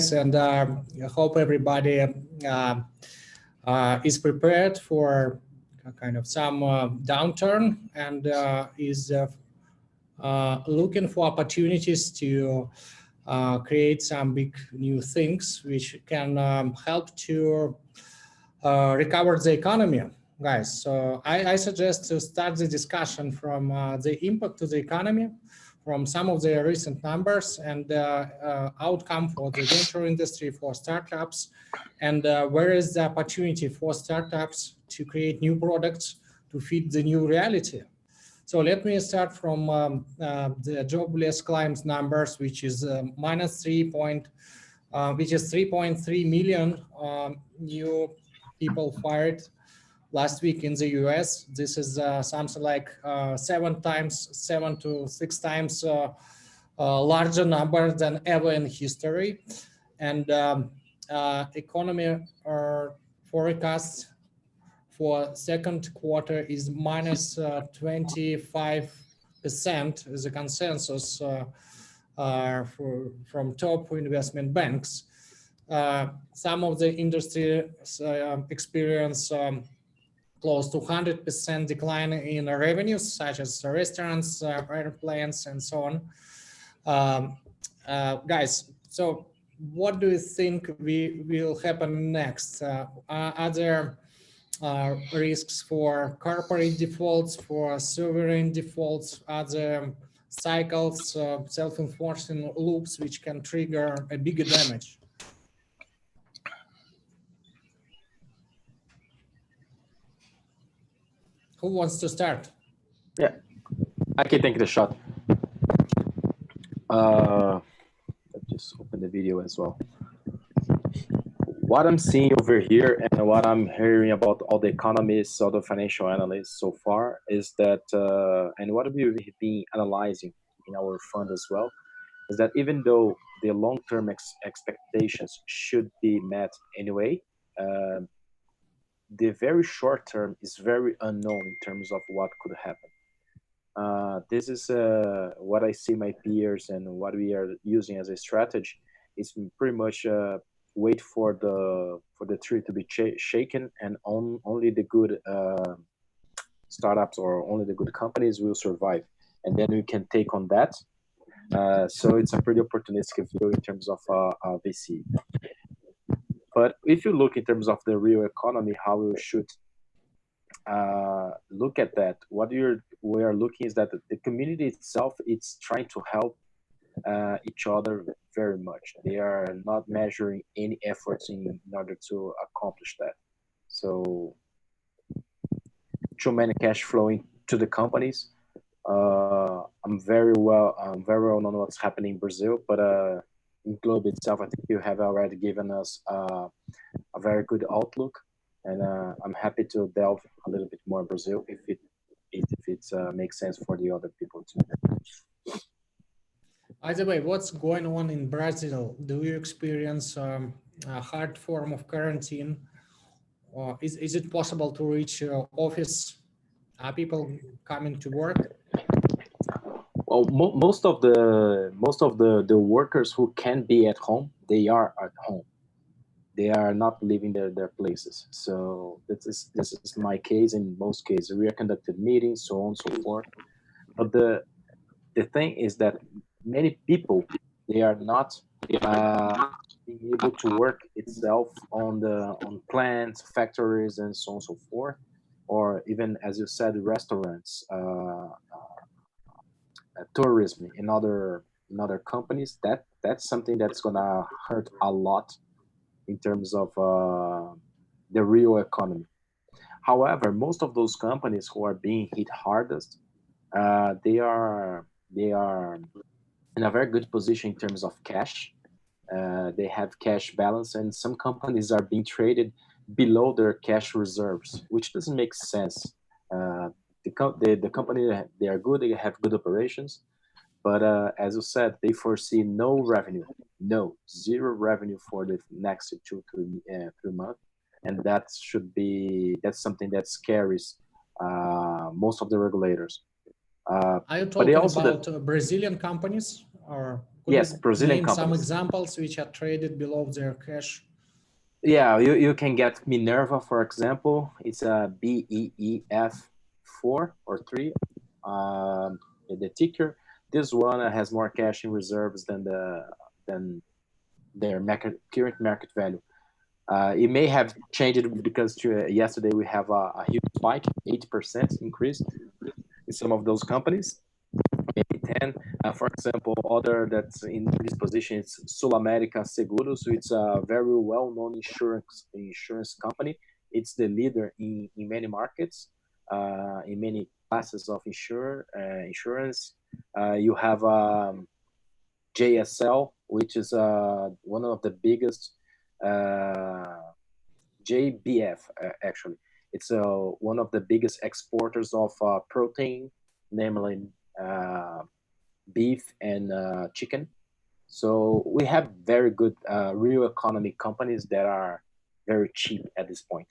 and I hope everybody is prepared for kind of some downturn and is looking for opportunities to create some big new things which can help to recover the economy, guys. So I suggest to start the discussion from the impact to the economy, from some of the recent numbers and outcome for the venture industry, for startups, and where is the opportunity for startups to create new products to fit the new reality. So let me start from the jobless claims numbers, which is minus 3.3 million new people fired last week in the US. This is something like 7 to 6 times larger number than ever in history. And economy forecasts for second quarter is minus 25% is a consensus from top investment banks. Some of the industries experience close to 100% decline in revenues, such as restaurants, airplanes, and so on. Guys, so what do you think will happen next? Are there risks for corporate defaults, for sovereign defaults, other cycles, self-enforcing loops which can trigger a bigger damage? Who wants to start? Yeah, I can take the shot. Let's just open the video as well. What I'm seeing over here and what I'm hearing about all the economists, all the financial analysts so far is that, and what we've been analyzing in our fund as well, is that even though the long-term expectations should be met anyway, the very short term is very unknown in terms of what could happen. This is what I see my peers and what we are using as a strategy is pretty much wait for the tree to be shaken, and only the good startups or only the good companies will survive, and then we can take on that. So it's a pretty opportunistic view in terms of VC. But if you look in terms of the real economy, how we should look at that, what we are looking is that the community itself is trying to help each other very much. They are not measuring any efforts in order to accomplish that. So too many cash flowing to the companies. I'm very well known what's happening in Brazil, but in globe itself, I think you have already given us a very good outlook, and I'm happy to delve a little bit more in Brazil if it makes sense for the other people too. Either way, what's going on in Brazil? Do you experience a hard form of quarantine? Or is it possible to reach your office? Are people coming to work? Well, most of the workers who can be at home, they are at home. They are not leaving their places. So this is my case. In most cases, we are conducting meetings, so on and so forth. But the thing is that many people, they are not being able to work itself on plants, factories, and so on and so forth, or even, as you said, restaurants, tourism in other companies. That's something that's gonna hurt a lot in terms of the real economy. However, most of those companies who are being hit hardest, they are in a very good position in terms of cash. They have cash balance, and some companies are being traded below their cash reserves, which doesn't make sense. The company, they are good, they have good operations, but as you said, they foresee no revenue, zero revenue for the next 2-3 months, and that's something that scares most of the regulators. Are you talking about Brazilian companies or Could Yes, you Brazilian name some companies. examples which are traded below their cash? Yeah, you can get Minerva, for example. It's a BEEF 4 or 3, the ticker. This one has more cash in reserves than their current market value. It may have changed because yesterday we have a huge spike, 80% increase in some of those companies. 10, for example, other that's in this position, it's SulAmérica Seguros. So it's a very well-known insurance company. It's the leader in many markets, in many classes of insurance. You have JSL, which is one of the biggest, JBF actually. It's one of the biggest exporters of protein, namely beef and chicken. So we have very good real economy companies that are very cheap at this point.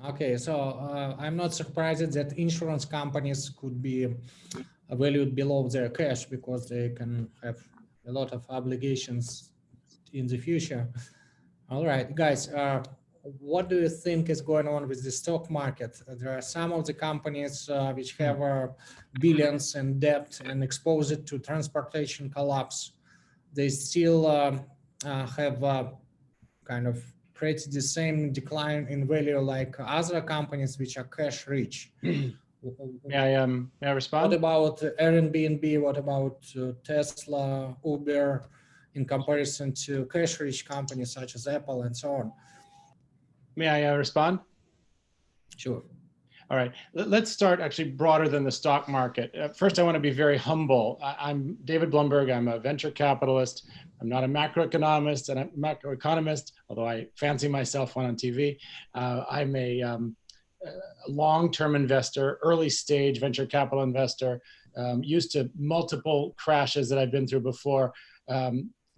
Okay, so I'm not surprised that insurance companies could be valued below their cash because they can have a lot of obligations in the future. All right, guys, what do you think is going on with the stock market? There are some of the companies which have billions in debt and exposed to transportation collapse. They still have kind of pretty the same decline in value like other companies which are cash rich. May I respond? What about Airbnb? What about Tesla, Uber, in comparison to cash-rich companies such as Apple and so on? May I respond? Sure. All right, let's start actually broader than the stock market. First, I want to be very humble. I'm David Blumberg. I'm a venture capitalist. I'm not a macroeconomist and a macroeconomist, although I fancy myself one on TV. I'm a long-term investor, early stage venture capital investor, used to multiple crashes that I've been through before.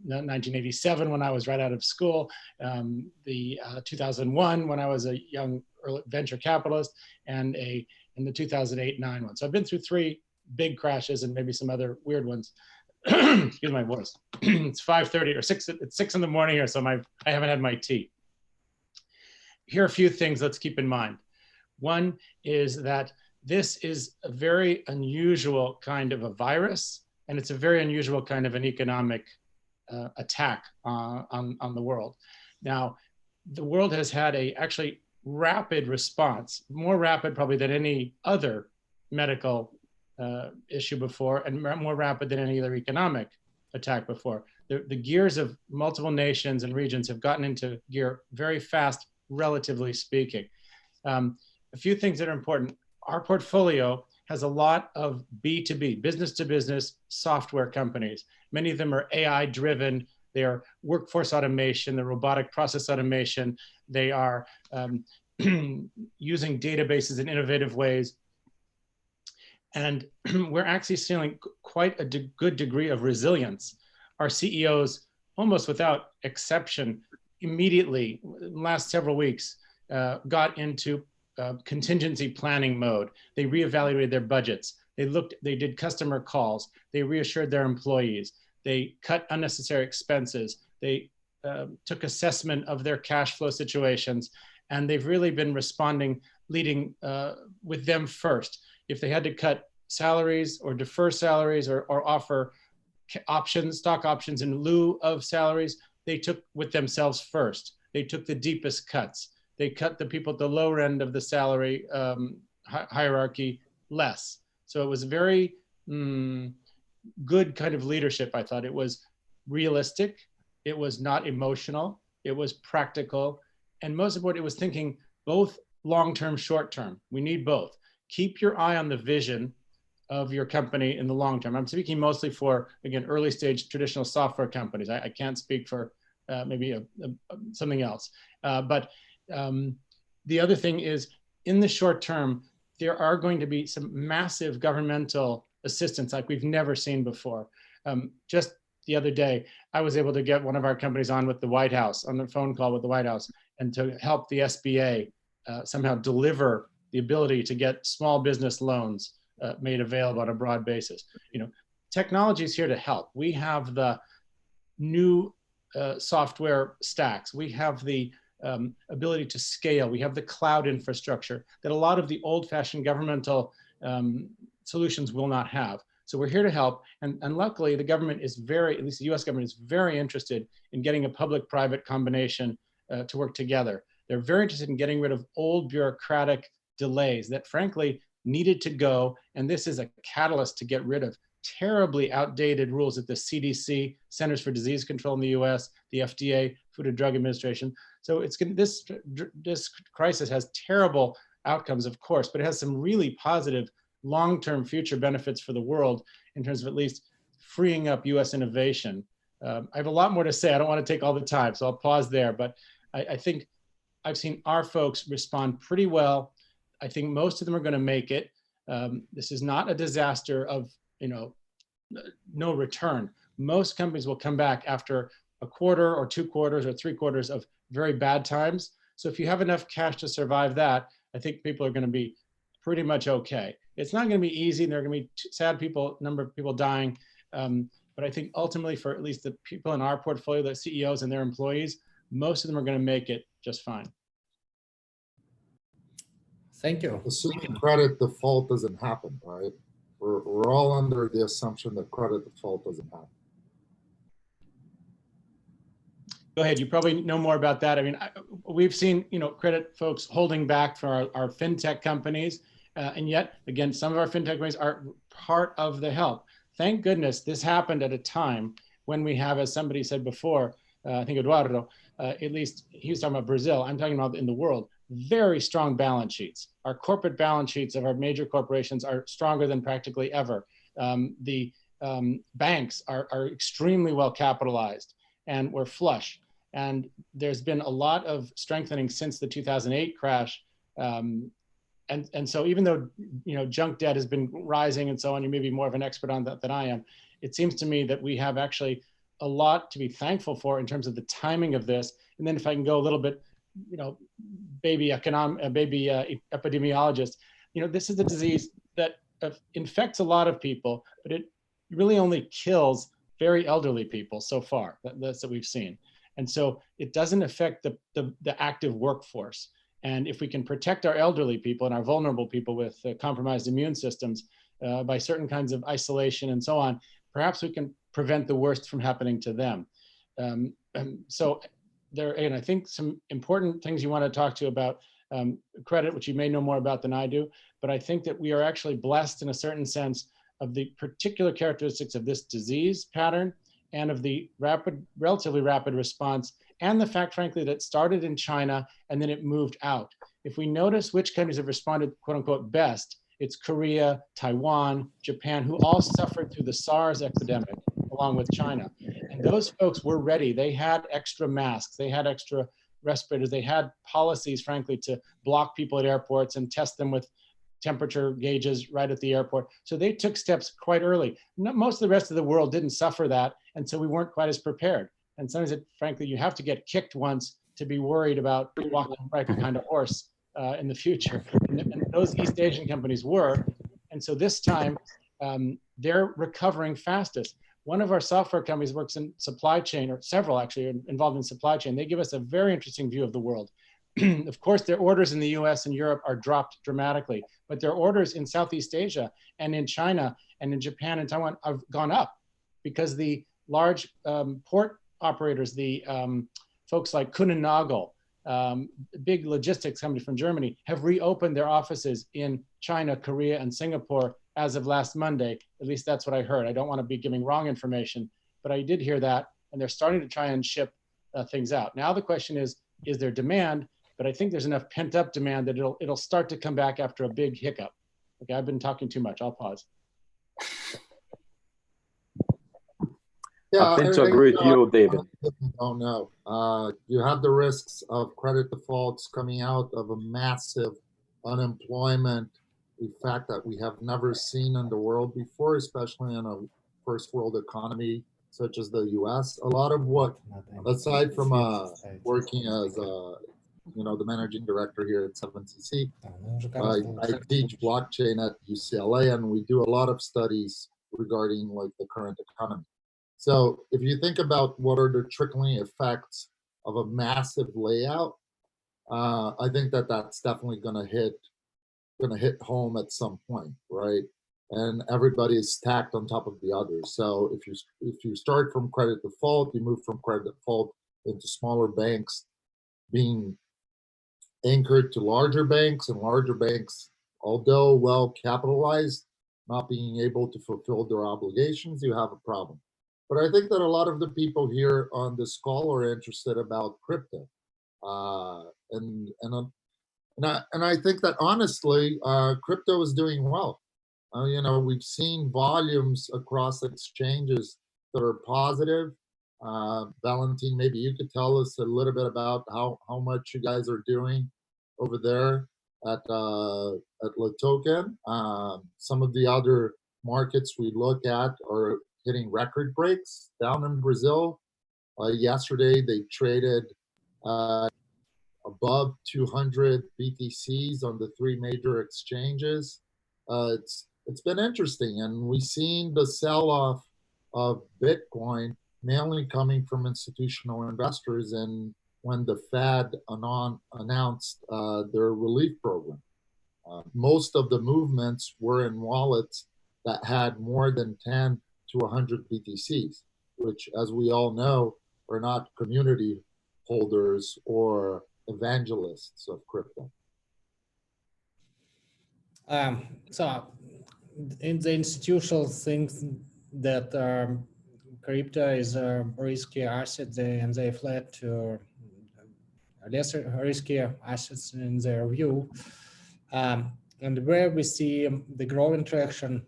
1987 when I was right out of school, the 2001 when I was a young venture capitalist, and in the 2008-9 one. So I've been through 3 big crashes and maybe some other weird ones. Excuse my voice. It's 5:30 or 6. It's 6 in the morning here, so I haven't had my tea. Here are a few things let's keep in mind. One is that this is a very unusual kind of a virus, and it's a very unusual kind of an economic attack on the world. Now, the world has had a actually rapid response, more rapid probably than any other medical issue before, and more rapid than any other economic attack before. The gears of multiple nations and regions have gotten into gear very fast, relatively speaking. A few things that are important. Our portfolio has a lot of B2B, business to business software companies. Many of them are AI driven. They are workforce automation, the robotic process automation. They are using databases in innovative ways. And we're actually seeing quite a good degree of resilience. Our CEOs, almost without exception, immediately, in the last several weeks, got into contingency planning mode. They reevaluated their budgets. They did customer calls. They reassured their employees. They cut unnecessary expenses. They took assessment of their cash flow situations. And they've really been responding, leading with them first. If they had to cut salaries or defer salaries or offer options, stock options in lieu of salaries, they took with themselves first. They took the deepest cuts. They cut the people at the lower end of the salary hierarchy less. So it was very good kind of leadership, I thought. It was realistic. It was not emotional. It was practical. And most important, it was thinking both long-term, short-term. We need both. Keep your eye on the vision of your company in the long term. I'm speaking mostly for, again, early stage traditional software companies. I can't speak for maybe something else. But the other thing is, in the short term, there are going to be some massive governmental assistance like we've never seen before. Just the other day, I was able to get one of our companies on with the White House, on the phone call with the White House, and to help the SBA somehow deliver the ability to get small business loans made available on a broad basis. technology is here to help. We have the new software stacks. We have the ability to scale. We have the cloud infrastructure that a lot of the old-fashioned governmental solutions will not have. So we're here to help. And luckily, the government is at least the US government is very interested in getting a public-private combination to work together. They're very interested in getting rid of old bureaucratic delays that frankly needed to go. And this is a catalyst to get rid of terribly outdated rules at the CDC, Centers for Disease Control in the US, the FDA, Food and Drug Administration. So this crisis has terrible outcomes, of course, but it has some really positive long-term future benefits for the world in terms of at least freeing up US innovation. I have a lot more to say. I don't want to take all the time, so I'll pause there. But I think I've seen our folks respond pretty well. I think most of them are going to make it. This is not a disaster of no return. Most companies will come back after a quarter or 2 quarters or 3 quarters of very bad times. So if you have enough cash to survive that, I think people are going to be pretty much okay. It's not going to be easy. There are going to be sad number of people dying. But I think ultimately for at least the people in our portfolio, the CEOs and their employees, most of them are going to make it just fine. Thank you. Assuming credit default doesn't happen, right? We're all under the assumption that credit default doesn't happen. Go ahead. You probably know more about that. I mean, we've seen, credit folks holding back for our fintech companies. And yet, again, some of our fintech companies are part of the help. Thank goodness this happened at a time when we have, as somebody said before, I think Eduardo, at least he was talking about Brazil. I'm talking about in the world, very strong balance sheets. Our corporate balance sheets of our major corporations are stronger than practically ever. The banks are extremely well capitalized and we're flush. And there's been a lot of strengthening since the 2008 crash. And so even though, junk debt has been rising and so on, you may be more of an expert on that than I am. It seems to me that we have actually a lot to be thankful for in terms of the timing of this. And then if I can go a little bit, baby epidemiologist, this is a disease that infects a lot of people, but it really only kills very elderly people so far. That's what we've seen. And so it doesn't affect the active workforce. And if we can protect our elderly people and our vulnerable people with compromised immune systems by certain kinds of isolation and so on, perhaps we can prevent the worst from happening to them. So there, and I think some important things you want to talk to about credit, which you may know more about than I do, but I think that we are actually blessed in a certain sense of the particular characteristics of this disease pattern and of the relatively rapid response, and the fact, frankly, that it started in China and then it moved out. If we notice which countries have responded, quote unquote, best, it's Korea, Taiwan, Japan, who all suffered through the SARS epidemic along with China. And those folks were ready. They had extra masks, they had extra respirators, they had policies, frankly, to block people at airports and test them with temperature gauges right at the airport. So they took steps quite early. Most of the rest of the world didn't suffer that, and so we weren't quite as prepared. And sometimes, frankly, you have to get kicked once to be worried about walking right behind a horse in the future. And those East Asian companies were. And so this time, they're recovering fastest. One of our software companies works in supply chain, or several actually are involved in supply chain. They give us a very interesting view of the world. Of course, their orders in the US and Europe are dropped dramatically, but their orders in Southeast Asia and in China and in Japan and Taiwan have gone up because the large port operators, the folks like Kuehne+Nagel, big logistics company from Germany, have reopened their offices in China, Korea, and Singapore as of last Monday. At least that's what I heard. I don't want to be giving wrong information, but I did hear that, and they're starting to try and ship things out. Now the question is there demand? But I think there's enough pent-up demand that it'll start to come back after a big hiccup. Okay, I've been talking too much. I'll pause. Yeah, I tend to agree with you, David. Oh no, you have the risks of credit defaults coming out of a massive unemployment effect that we have never seen in the world before, especially in a first world economy such as the US. A lot of what, aside from working as the managing director here at 7cc, I teach blockchain at UCLA, and we do a lot of studies regarding like the current economy. So if you think about what are the trickling effects of a massive layout, I think that that's definitely going to hit home at some point, right? And everybody is stacked on top of the others. So if you start from credit default, you move from credit default into smaller banks being anchored to larger banks, and larger banks, although well capitalized, not being able to fulfill their obligations, you have a problem. But I think that a lot of the people here on this call are interested about crypto, and I think that honestly, crypto is doing well. You know, we've seen volumes across exchanges that are positive. Valentin, maybe you could tell us a little bit about how much you guys are doing over there at LATOKEN. Some of the other markets we look at are hitting record breaks. Down in Brazil, yesterday they traded above 200 BTCs on the 3 major exchanges. It's been interesting, and we've seen the sell-off of Bitcoin mainly coming from institutional investors, and when the Fed announced their relief program. Most of the movements were in wallets that had more than 10 to 100 BTCs, which, as we all know, are not community holders or evangelists of crypto. So in the institutional things that crypto is a risky asset, and they fled to lesser risky assets in their view. And where we see the growing traction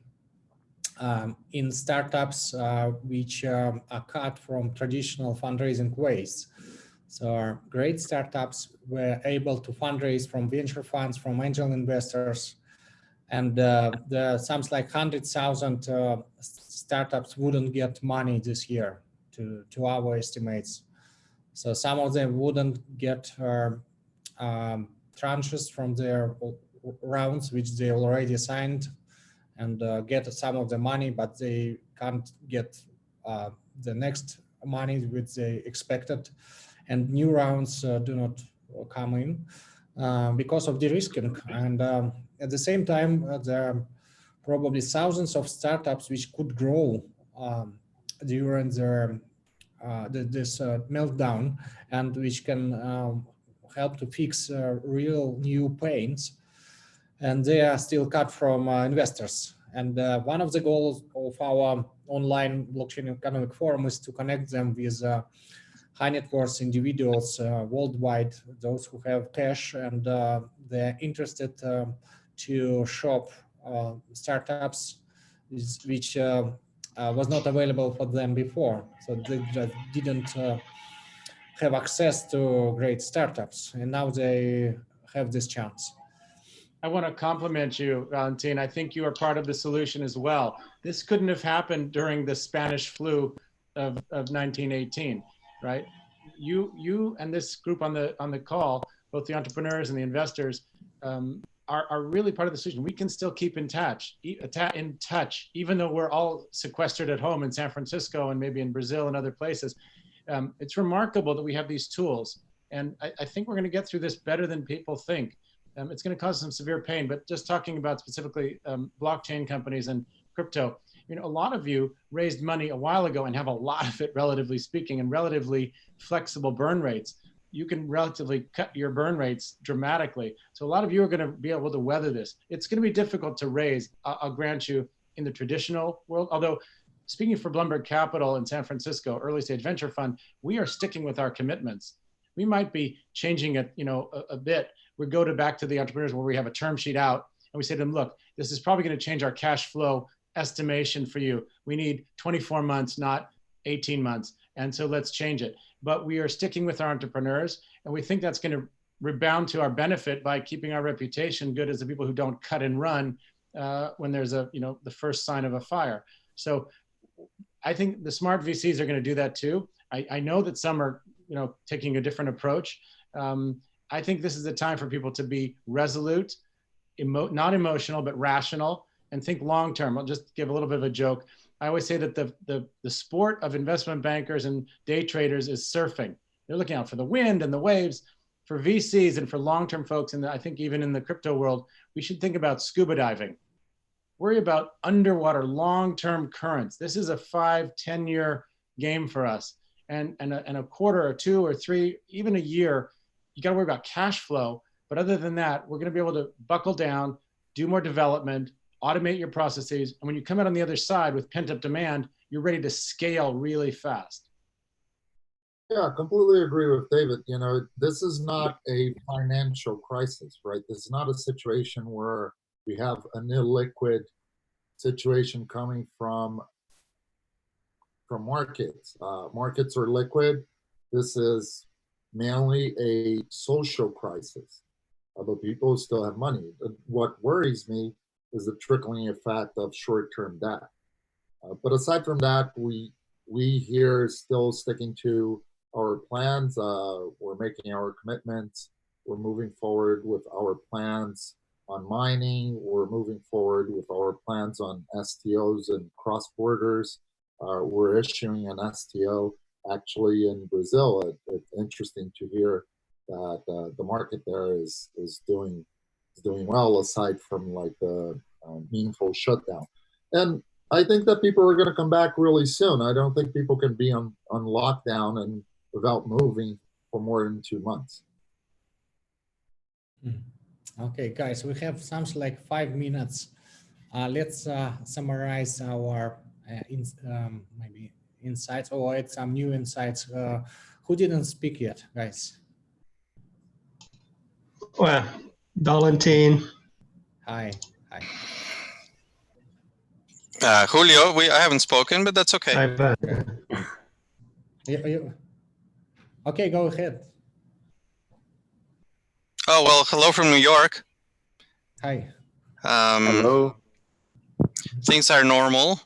in startups which are cut from traditional fundraising ways. So great startups were able to fundraise from venture funds, from angel investors, and the sums like 100,000 startups wouldn't get money this year to our estimates. So some of them wouldn't get tranches from their rounds, which they already signed, and get some of the money, but they can't get the next money which they expected. And new rounds do not come in because of de-risking. And at the same time, there are probably thousands of startups which could grow during their this meltdown, and which can help to fix real new pains, and they are still cut from investors. And one of the goals of our online blockchain economic forum is to connect them with high net worth individuals worldwide, those who have cash and they're interested to shop startups which was not available for them before. So they just didn't have access to great startups, and now they have this chance. I want to compliment you, Valentin. I think you are part of the solution as well. This couldn't have happened during the Spanish flu of 1918, right? You and this group on the call, both the entrepreneurs and the investors, are really part of the solution. We can still keep in touch, even though we're all sequestered at home in San Francisco and maybe in Brazil and other places. It's remarkable that we have these tools, and I think we're going to get through this better than people think. It's going to cause some severe pain, but just talking about specifically blockchain companies and crypto, you know, a lot of you raised money a while ago and have a lot of it, relatively speaking, and relatively flexible burn rates. You can relatively cut your burn rates dramatically. So a lot of you are going to be able to weather this. It's going to be difficult to raise, I'll grant you, in the traditional world. Although, speaking for Blumberg Capital in San Francisco, early stage venture fund, we are sticking with our commitments. We might be changing it, you know, a bit. We go back to the entrepreneurs where we have a term sheet out and we say to them, look, this is probably going to change our cash flow estimation for you. We need 24 months, not 18 months. And so let's change it. But we are sticking with our entrepreneurs, and we think that's going to rebound to our benefit by keeping our reputation good as the people who don't cut and run when there's a, you know, the first sign of a fire. So I think the smart VCs are going to do that too. I know that some are, you know, taking a different approach. I think this is the time for people to be resolute, not emotional, but rational, and think long-term. I'll just give a little bit of a joke. I always say that the sport of investment bankers and day traders is surfing. They're looking out for the wind and the waves. For VCs and for long-term folks, and I think even in the crypto world, we should think about scuba diving. Worry about underwater long-term currents. This is a 5-10 year game for us. And a quarter or 2 or 3, even a year, you got to worry about cash flow. But other than that, we're going to be able to buckle down, do more development, automate your processes. And when you come out on the other side with pent-up demand, you're ready to scale really fast. Yeah, I completely agree with David. You know, this is not a financial crisis, right? This is not a situation where we have an illiquid situation coming from markets. Markets are liquid. This is mainly a social crisis. Although people still have money. What worries me is the trickling effect of short-term debt. But aside from that, we here still sticking to our plans. We're making our commitments. We're moving forward with our plans on mining. We're moving forward with our plans on STOs and cross borders. We're issuing an STO actually in Brazil. It's interesting to hear that the market there is doing well, aside from like the meaningful shutdown. And I think that people are going to come back really soon. I don't think people can be on lockdown and without moving for more than 2 months. Okay, guys, we have something like 5 minutes. Let's summarize our maybe insights or add some new insights. Who didn't speak yet, guys? Well, Valentine. Hi. Julio, I haven't spoken, but that's okay. Okay, go ahead. Oh, well, hello from New York. Hi. Hello. Things are normal,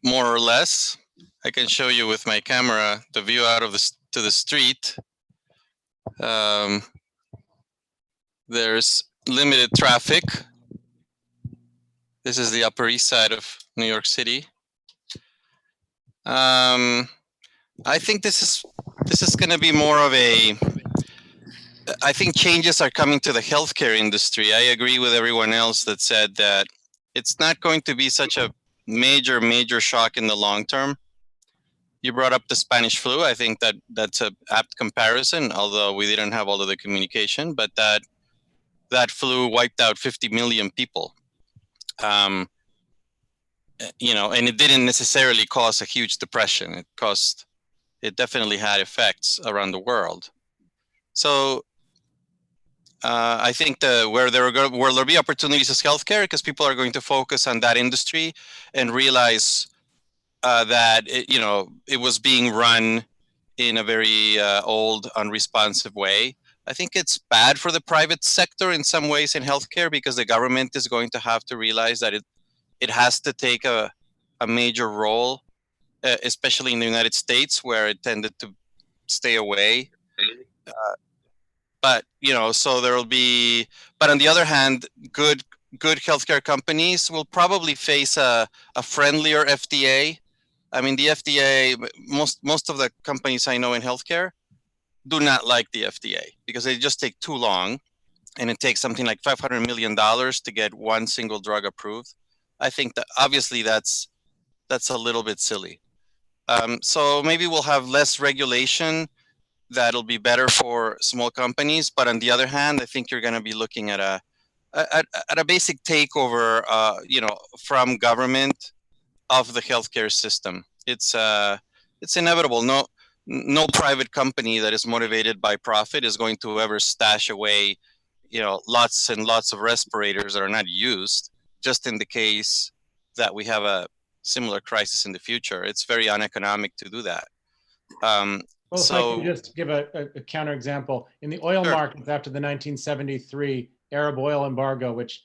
more or less. I can show you with my camera the view out of to the street. There's limited traffic. This is the Upper East Side of New York City. I think this is going to be more of a. I think changes are coming to the healthcare industry. I agree with everyone else that said that it's not going to be such a major shock in the long term. You brought up the Spanish flu. I think that's an apt comparison, although we didn't have all of the communication, but that flu wiped out 50 million people. You know, and it didn't necessarily cause a huge depression. It definitely had effects around the world. So I think where there'll be opportunities is healthcare, because people are going to focus on that industry and realize that it was being run in a very old, unresponsive way. I think it's bad for the private sector in some ways in healthcare, because the government is going to have to realize that it has to take a major role, especially in the United States, where it tended to stay away. But so there will be. But on the other hand, good healthcare companies will probably face a friendlier FDA. I mean, the FDA, most of the companies I know in healthcare do not like the FDA because they just take too long, and it takes something like $500 million to get one single drug approved. I think that obviously that's a little bit silly. So maybe we'll have less regulation. That'll be better for small companies. But on the other hand, I think you're going to be looking at a basic takeover, from government of the healthcare system. It's inevitable. No private company that is motivated by profit is going to ever stash away, lots and lots of respirators that are not used, just in the case that we have a similar crisis in the future. It's very uneconomic to do that. Well, if I can just give a counterexample. In the oil markets after the 1973 Arab oil embargo, which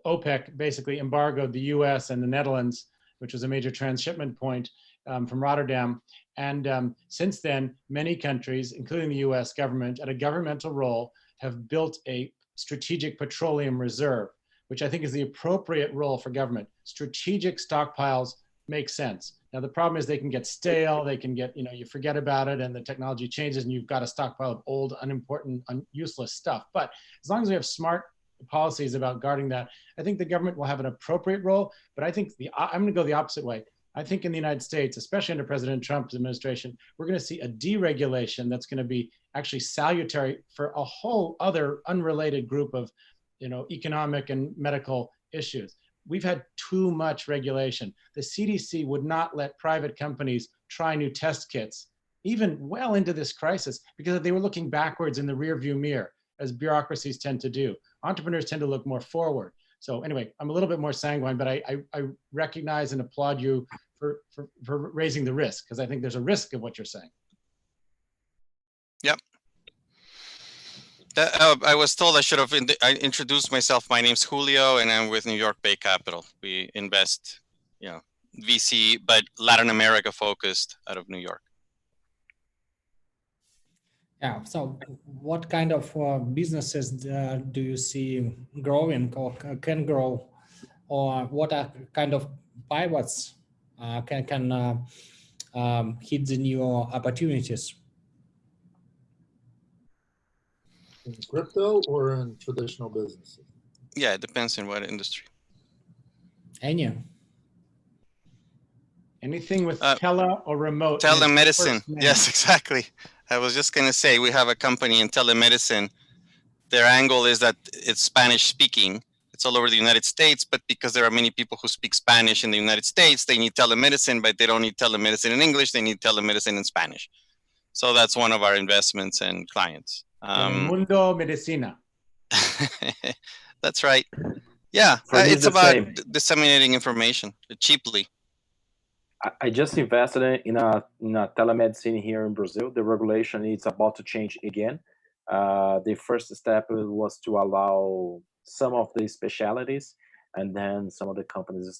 OPEC basically embargoed the US and the Netherlands, which was a major transshipment point from Rotterdam. And since then, many countries, including the US government, at a governmental role, have built a strategic petroleum reserve. which I think is the appropriate role for government. Strategic stockpiles make sense. Now, the problem is they can get stale, they can get, you forget about it and the technology changes and you've got a stockpile of old, unimportant, useless stuff. But as long as we have smart policies about guarding that, I think the government will have an appropriate role. But I think I'm going to go the opposite way. I think in the United States, especially under President Trump's administration, we're going to see a deregulation that's going to be actually salutary for a whole other unrelated group of, economic and medical issues. We've had too much regulation. The CDC would not let private companies try new test kits, even well into this crisis, because they were looking backwards in the rearview mirror, as bureaucracies tend to do. Entrepreneurs tend to look more forward. So anyway, I'm a little bit more sanguine, but I recognize and applaud you for raising the risk, because I think there's a risk of what you're saying. Yep. I was told I should have introduced myself. My name's Julio, and I'm with New York Bay Capital. We invest, VC, but Latin America focused out of New York. Yeah. So, what kind of businesses do you see growing or can grow, or what are kind of pivots can hit the new opportunities? In crypto or in traditional businesses? Yeah, it depends on what industry. Anything with tele or remote. Telemedicine. Yes, exactly. I was just going to say, we have a company in telemedicine. Their angle is that it's Spanish speaking. It's all over the United States, but because there are many people who speak Spanish in the United States, they need telemedicine, but they don't need telemedicine in English. They need telemedicine in Spanish. So that's one of our investments and clients. Mundo Medicina. That's right. Yeah, it's about disseminating information cheaply. I just invested in a telemedicine here in Brazil. The regulation is about to change again. The first step was to allow some of the specialties, and then some of the companies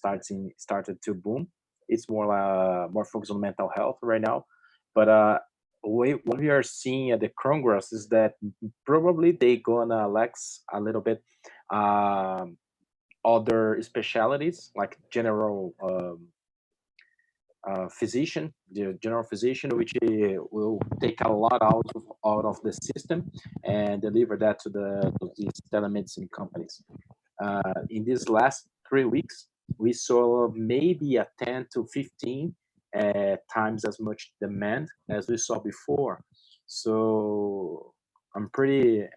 started to boom. It's more focused on mental health right now. But what we are seeing at the Congress is that probably they gonna lax a little bit other specialties like general physician, the general physician, which will take a lot out of the system and deliver that to these telemedicine companies. In these last 3 weeks, we saw maybe a 10 to 15 times as much demand as we saw before. So I'm pretty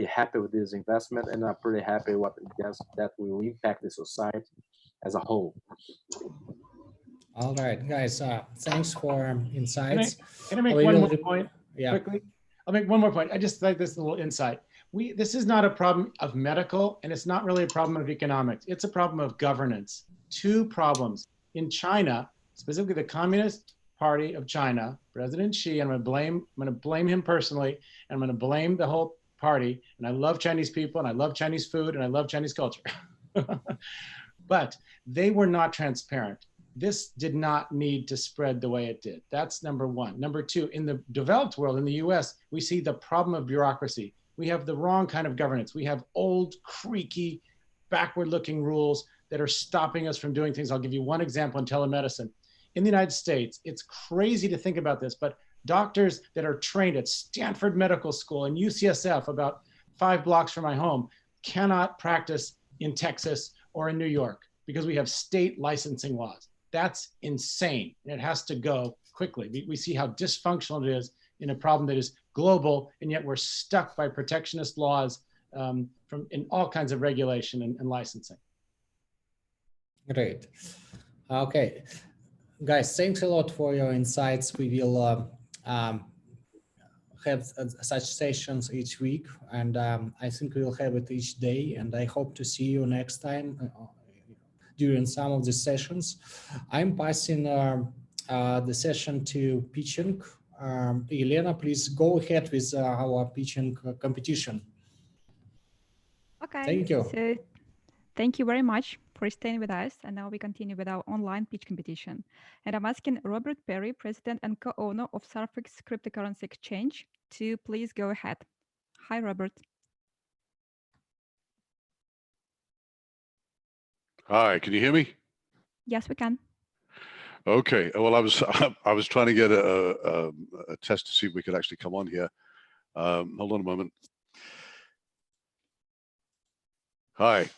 happy with this investment, and I'm pretty happy what it does that will impact the society as a whole. All right, guys. Thanks for insights. Can I make one more point quickly? I'll make one more point. I just like this little insight. This is not a problem of medical, and it's not really a problem of economics. It's a problem of governance. Two problems. In China, specifically the Communist Party of China, President Xi, I'm going to blame him personally, and I'm going to blame the whole party. And I love Chinese people, and I love Chinese food, and I love Chinese culture. But they were not transparent. This did not need to spread the way it did. That's number one. Number two, in the developed world, in the US, we see the problem of bureaucracy. We have the wrong kind of governance. We have old, creaky, backward-looking rules that are stopping us from doing things. I'll give you one example in telemedicine. In the United States, it's crazy to think about this, but doctors that are trained at Stanford Medical School and UCSF, about 5 blocks from my home, cannot practice in Texas or in New York because we have state licensing laws. That's insane, and it has to go quickly. We see how dysfunctional it is in a problem that is global, and yet we're stuck by protectionist laws in all kinds of regulation and licensing. Great. Okay, guys, thanks a lot for your insights. We will have such sessions each week, and I think we'll have it each day, and I hope to see you next time during some of the sessions. I'm passing the session to pitching. Elena, please go ahead with our pitching competition. Okay. Thank you. So, thank you very much for staying with us. And now we continue with our online pitch competition. And I'm asking Robert Perry, President and co-owner of Surfix Cryptocurrency Exchange, to please go ahead. Hi, Robert. Hi, can you hear me? Yes, we can. Okay. Well, I was trying to get a test to see if we could actually come on here. Hold on a moment. Hi.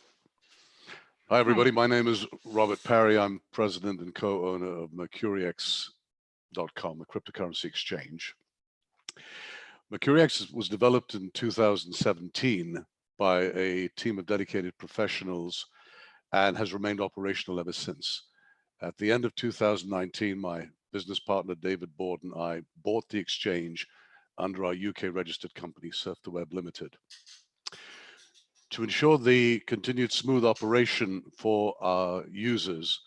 Hi, everybody. My name is Robert Parry. I'm president and co-owner of MercuryX.com, a cryptocurrency exchange. MercuryX was developed in 2017 by a team of dedicated professionals and has remained operational ever since. At the end of 2019, my business partner, David Board, and I bought the exchange under our UK registered company, Surf2Web Limited. To ensure the continued smooth operation for our users,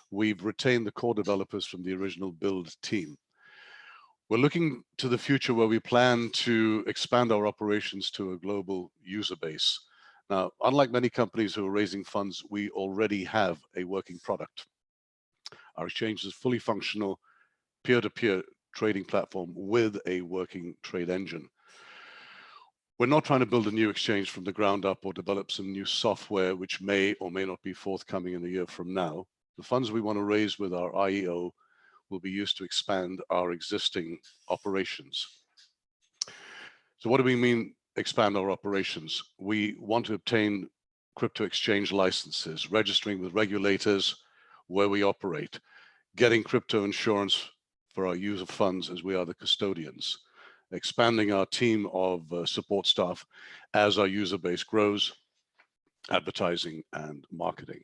we've retained the core developers from the original build team. We're looking to the future where we plan to expand our operations to a global user base. Now, unlike many companies who are raising funds, we already have a working product. Our exchange is fully functional, peer-to-peer trading platform with a working trade engine. We're not trying to build a new exchange from the ground up or develop some new software which may or may not be forthcoming in a year from now. The funds we want to raise with our IEO will be used to expand our existing operations. So what do we mean expand our operations? We want to obtain crypto exchange licenses, registering with regulators where we operate, getting crypto insurance for our user funds as we are the custodians, expanding our team of support staff as our user base grows, advertising and marketing.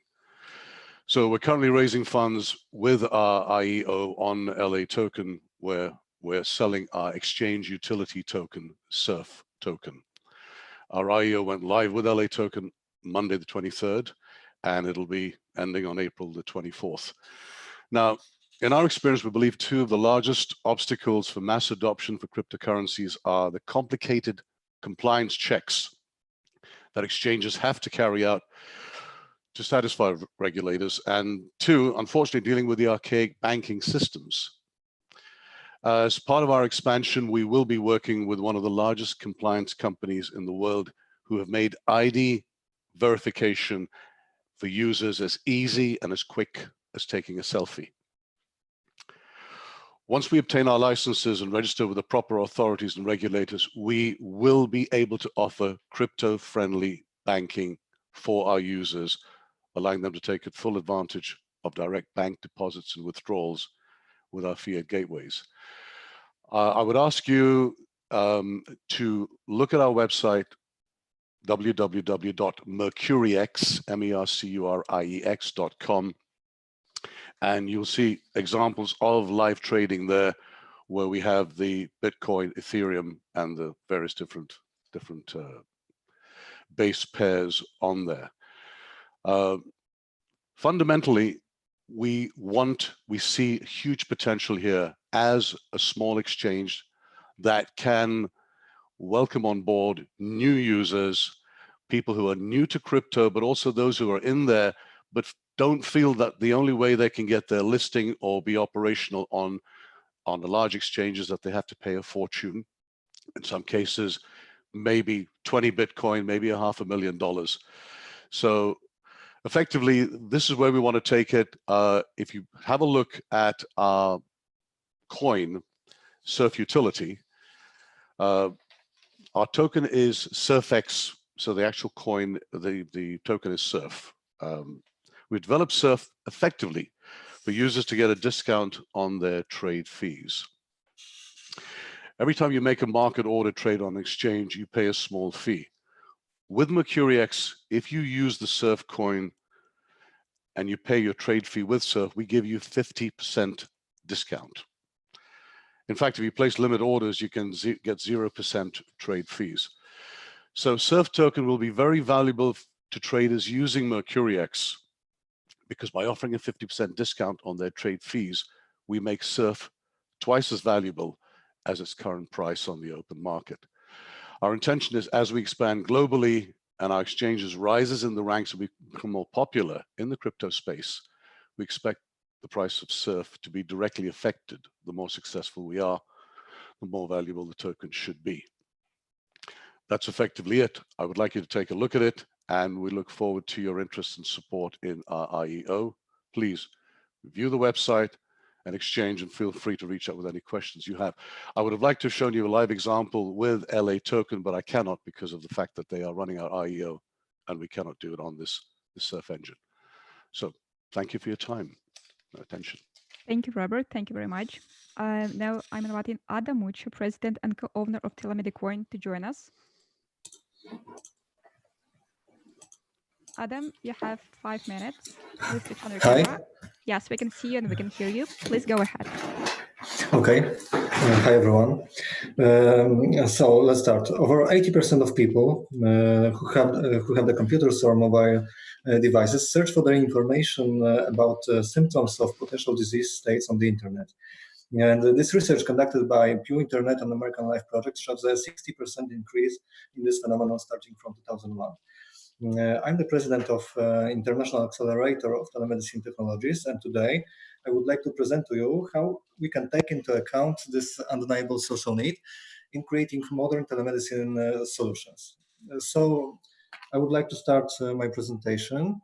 So we're currently raising funds with our IEO on LATOKEN, where we're selling our exchange utility token, SURF token. Our IEO went live with LATOKEN Monday the 23rd, and it'll be ending on April the 24th. Now, in our experience, we believe two of the largest obstacles for mass adoption for cryptocurrencies are the complicated compliance checks that exchanges have to carry out to satisfy regulators, and two, unfortunately, dealing with the archaic banking systems. As part of our expansion, we will be working with one of the largest compliance companies in the world who have made ID verification for users as easy and as quick as taking a selfie. Once we obtain our licenses and register with the proper authorities and regulators, we will be able to offer crypto-friendly banking for our users, allowing them to take full advantage of direct bank deposits and withdrawals with our fiat gateways. I would ask you to look at our website, www.mercuryx.com, and you'll see examples of live trading there where we have the Bitcoin, Ethereum, and the various different base pairs on there. Fundamentally, we see huge potential here as a small exchange that can welcome on board new users, people who are new to crypto, but also those who are in there but don't feel that the only way they can get their listing or be operational on the large exchanges that they have to pay a fortune. In some cases, maybe 20 Bitcoin, maybe $500,000. So effectively, this is where we want to take it. If you have a look at our coin, Surf Utility, our token is SurfX. So the actual coin, the token is Surf. We developed Surf effectively for users to get a discount on their trade fees. Every time you make a market order trade on exchange, you pay a small fee. With MercuryX, if you use the Surf coin and you pay your trade fee with Surf, we give you 50% discount. In fact, if you place limit orders, you can get 0% trade fees. So Surf token will be very valuable to traders using MercuryX, because by offering a 50% discount on their trade fees, we make Surf twice as valuable as its current price on the open market. Our intention is, as we expand globally and our exchanges rises in the ranks and we become more popular in the crypto space, we expect the price of Surf to be directly affected. The more successful we are, the more valuable the token should be. That's effectively it. I would like you to take a look at it and we look forward to your interest and support in our IEO. Please view the website and exchange, and feel free to reach out with any questions you have. I would have liked to have shown you a live example with LATOKEN, but I cannot because of the fact that they are running our IEO and we cannot do it on this surf engine. So thank you for your time and attention. Thank you, Robert. Thank you very much. Now I'm inviting Adam Mucho, President and co-owner of Telemedicine, to join us. Adam, you have 5 minutes. Please switch on your camera. Yes, we can see you and we can hear you. Please go ahead. Okay. Hi, everyone. So let's start. Over 80% of people who have the computers or mobile devices search for their information about symptoms of potential disease states on the internet. And this research conducted by Pew Internet and American Life Project shows a 60% increase in this phenomenon starting from 2001. I'm the president of International Accelerator of Telemedicine Technologies, and today I would like to present to you how we can take into account this undeniable social need in creating modern telemedicine solutions. So I would like to start my presentation.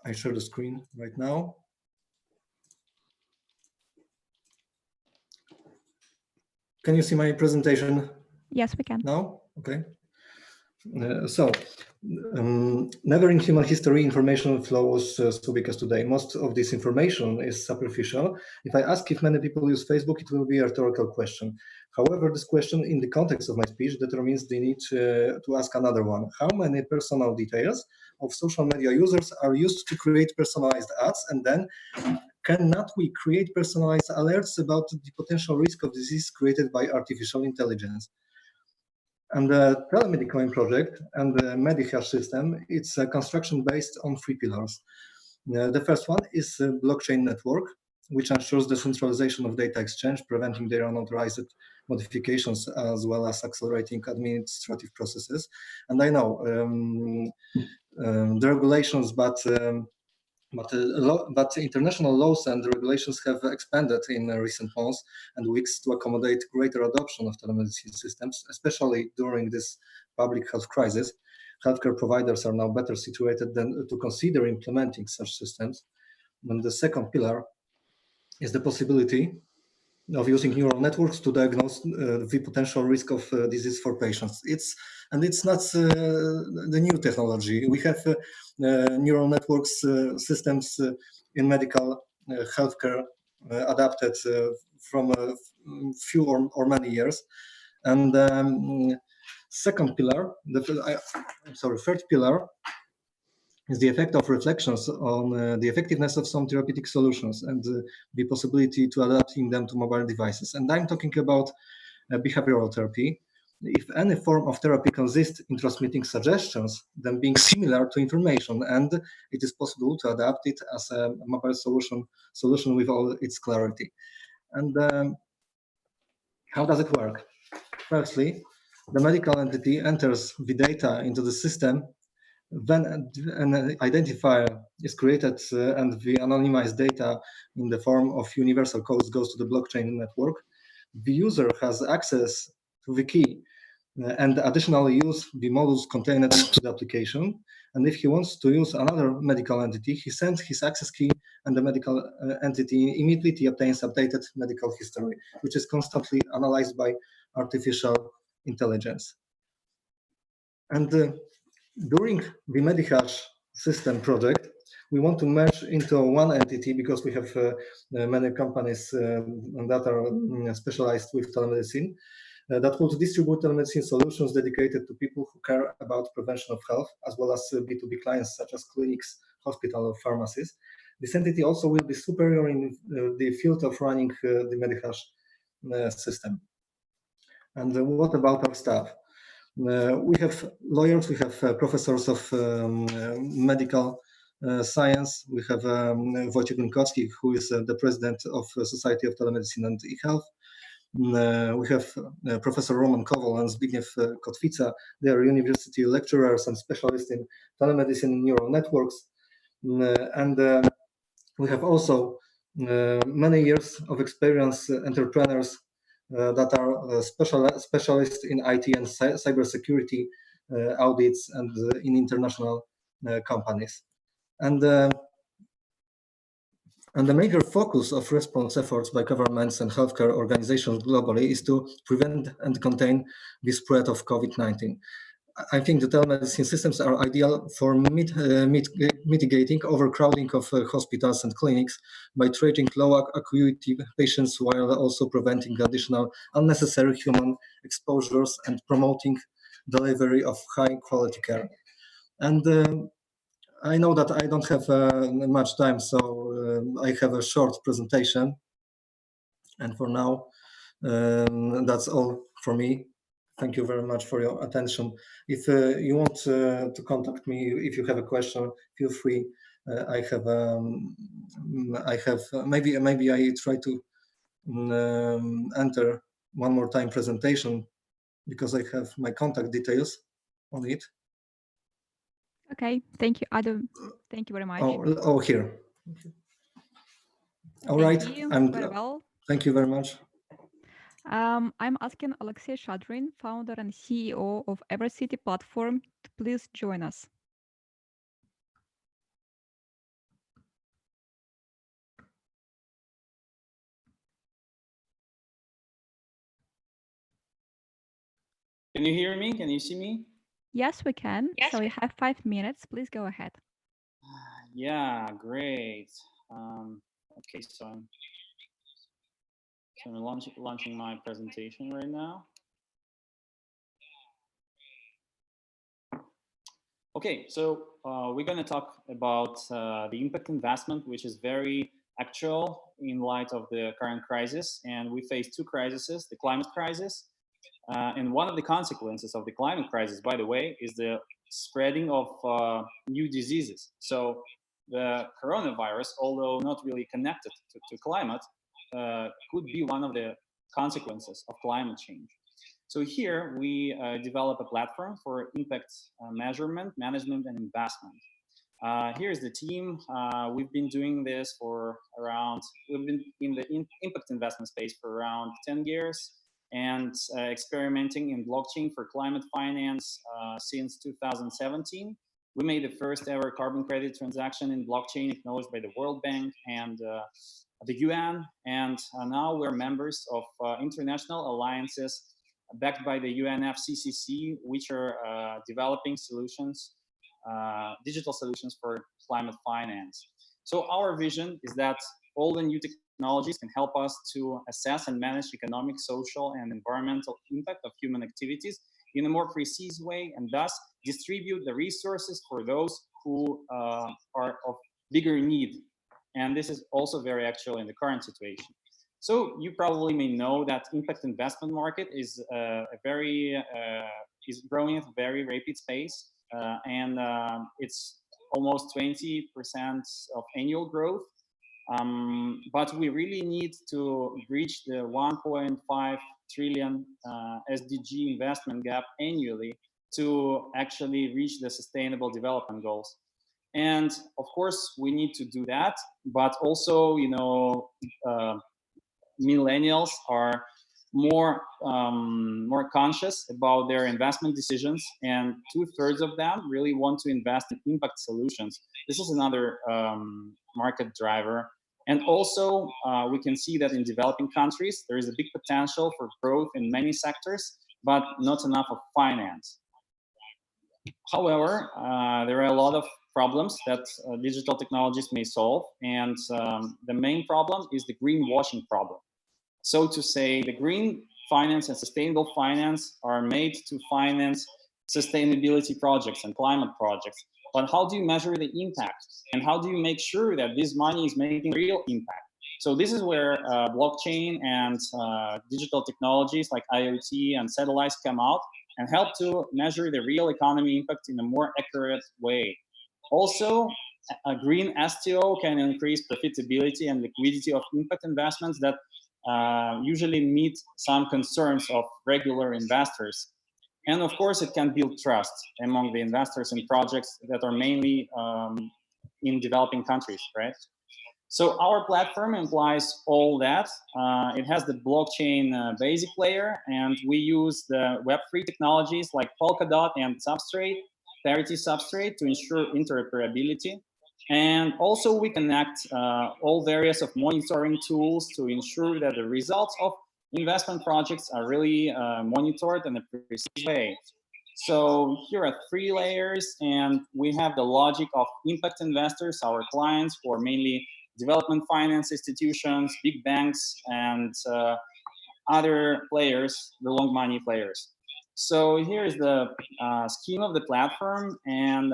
I share the screen right now. Can you see my presentation? Yes, we can. Now? Okay. Never in human history information flow was so big as today. Most of this information is superficial. If I ask if many people use Facebook, it will be a rhetorical question. However, this question in the context of my speech determines the need to ask another one. How many personal details of social media users are used to create personalized ads? And then cannot we create personalized alerts about the potential risk of disease created by artificial intelligence? And the Telemedicine project and the Medihash system, it's a construction based on 3 pillars. The first one is a blockchain network, which ensures the centralization of data exchange, preventing their unauthorized modifications, as well as accelerating administrative processes. And I know the regulations, but international laws and regulations have expanded in recent months and weeks to accommodate greater adoption of telemedicine systems, especially during this public health crisis. Healthcare providers are now better situated than to consider implementing such systems. And the second pillar is the possibility of using neural networks to diagnose the potential risk of disease for patients. It's not the new technology. We have neural networks systems in medical healthcare adapted from a few or many years. And second pillar, third pillar is the effect of reflections on the effectiveness of some therapeutic solutions and the possibility to adapting them to mobile devices. And I'm talking about behavioral therapy. If any form of therapy consists in transmitting suggestions, then being similar to information, and it is possible to adapt it as a mobile solution with all its clarity. And how does it work? Firstly, the medical entity enters the data into the system. Then an identifier is created and the anonymized data in the form of universal codes goes to the blockchain network. The user has access to the key and additionally use the modules contained to the application. And if he wants to use another medical entity, he sends his access key and the medical entity immediately obtains updated medical history, which is constantly analyzed by artificial intelligence. And during the Medihash system project, we want to merge into one entity because we have many companies that are specialized with telemedicine that will distribute telemedicine solutions dedicated to people who care about prevention of health, as well as B2B clients such as clinics, hospital, or pharmacies. This entity also will be superior in the field of running the Medihash system. And what about our staff? We have lawyers, we have professors of medical science. We have Wojciech Grynkowski, who is the president of Society of Telemedicine and eHealth. We have Professor Roman Kowal and Zbigniew Kotwica. They are university lecturers and specialists in telemedicine and neural networks. And we have also many years of experience entrepreneurs that are specialists in IT and cybersecurity, audits and in international companies. And the major focus of response efforts by governments and healthcare organizations globally is to prevent and contain the spread of COVID-19. I think the telemedicine systems are ideal for mitigating overcrowding of hospitals and clinics by treating low acuity patients while also preventing additional unnecessary human exposures and promoting delivery of high quality care. And I know that I don't have much time, so I have a short presentation. And for now, that's all for me. Thank you very much for your attention. If you want to contact me, if you have a question, feel free. I have maybe I try to enter one more time presentation because I have my contact details on it. Okay, thank you, Adam. Thank you very much. Oh, here. All right. Thank you very well. Thank you very much. I'm asking Alexey Shadrin, founder and CEO of EverCity platform, to please join us. Can you hear me? Can you see me? Yes, we can. Yes. So you have 5 minutes. Please go ahead. Yeah, great. Okay, so I'm launching my presentation right now. Okay, so we're going to talk about the impact investment, which is very actual in light of the current crisis. And we face two crises, the climate crisis. And one of the consequences of the climate crisis, by the way, is the spreading of new diseases. So the coronavirus, although not really connected to climate, could be one of the consequences of climate change. So here we develop a platform for impact measurement, management, and investment. Here's the team. We've been doing this for we've been in the impact investment space for around 10 years and experimenting in blockchain for climate finance since 2017. We made the first ever carbon credit transaction in blockchain acknowledged by the World Bank and the UN. And now we're members of international alliances backed by the UNFCCC, which are developing solutions, digital solutions for climate finance. So our vision is that all the new technologies can help us to assess and manage economic, social, and environmental impact of human activities in a more precise way, and thus distribute the resources for those who are of bigger need. And this is also very actual in the current situation. So you probably may know that impact investment market is is growing at a very rapid pace, and it's almost 20% of annual growth. But we really need to reach the 1.5 trillion SDG investment gap annually to actually reach the sustainable development goals. And of course, we need to do that, but also, you know, millennials are more conscious about their investment decisions, and 2/3 of them really want to invest in impact solutions. This is another market driver. And also, we can see that in developing countries, there is a big potential for growth in many sectors, but not enough of finance. However, there are a lot of problems that digital technologies may solve, and the main problem is the greenwashing problem. So to say, the green finance and sustainable finance are made to finance sustainability projects and climate projects. But how do you measure the impact? And how do you make sure that this money is making real impact? So this is where blockchain and digital technologies like IoT and satellites come out and help to measure the real economy impact in a more accurate way. Also, a green STO can increase profitability and liquidity of impact investments that usually meet some concerns of regular investors. And of course, it can build trust among the investors in projects that are mainly in developing countries, right? So our platform implies all that. It has the blockchain basic layer, and we use the Web3 technologies like Polkadot and Substrate, Parity Substrate to ensure interoperability. And also we connect all various of monitoring tools to ensure that the results of investment projects are really monitored in a precise way. So here are 3 layers, and we have the logic of impact investors, our clients, who are mainly development finance institutions, big banks, and other players, the long money players. So here is the scheme of the platform, and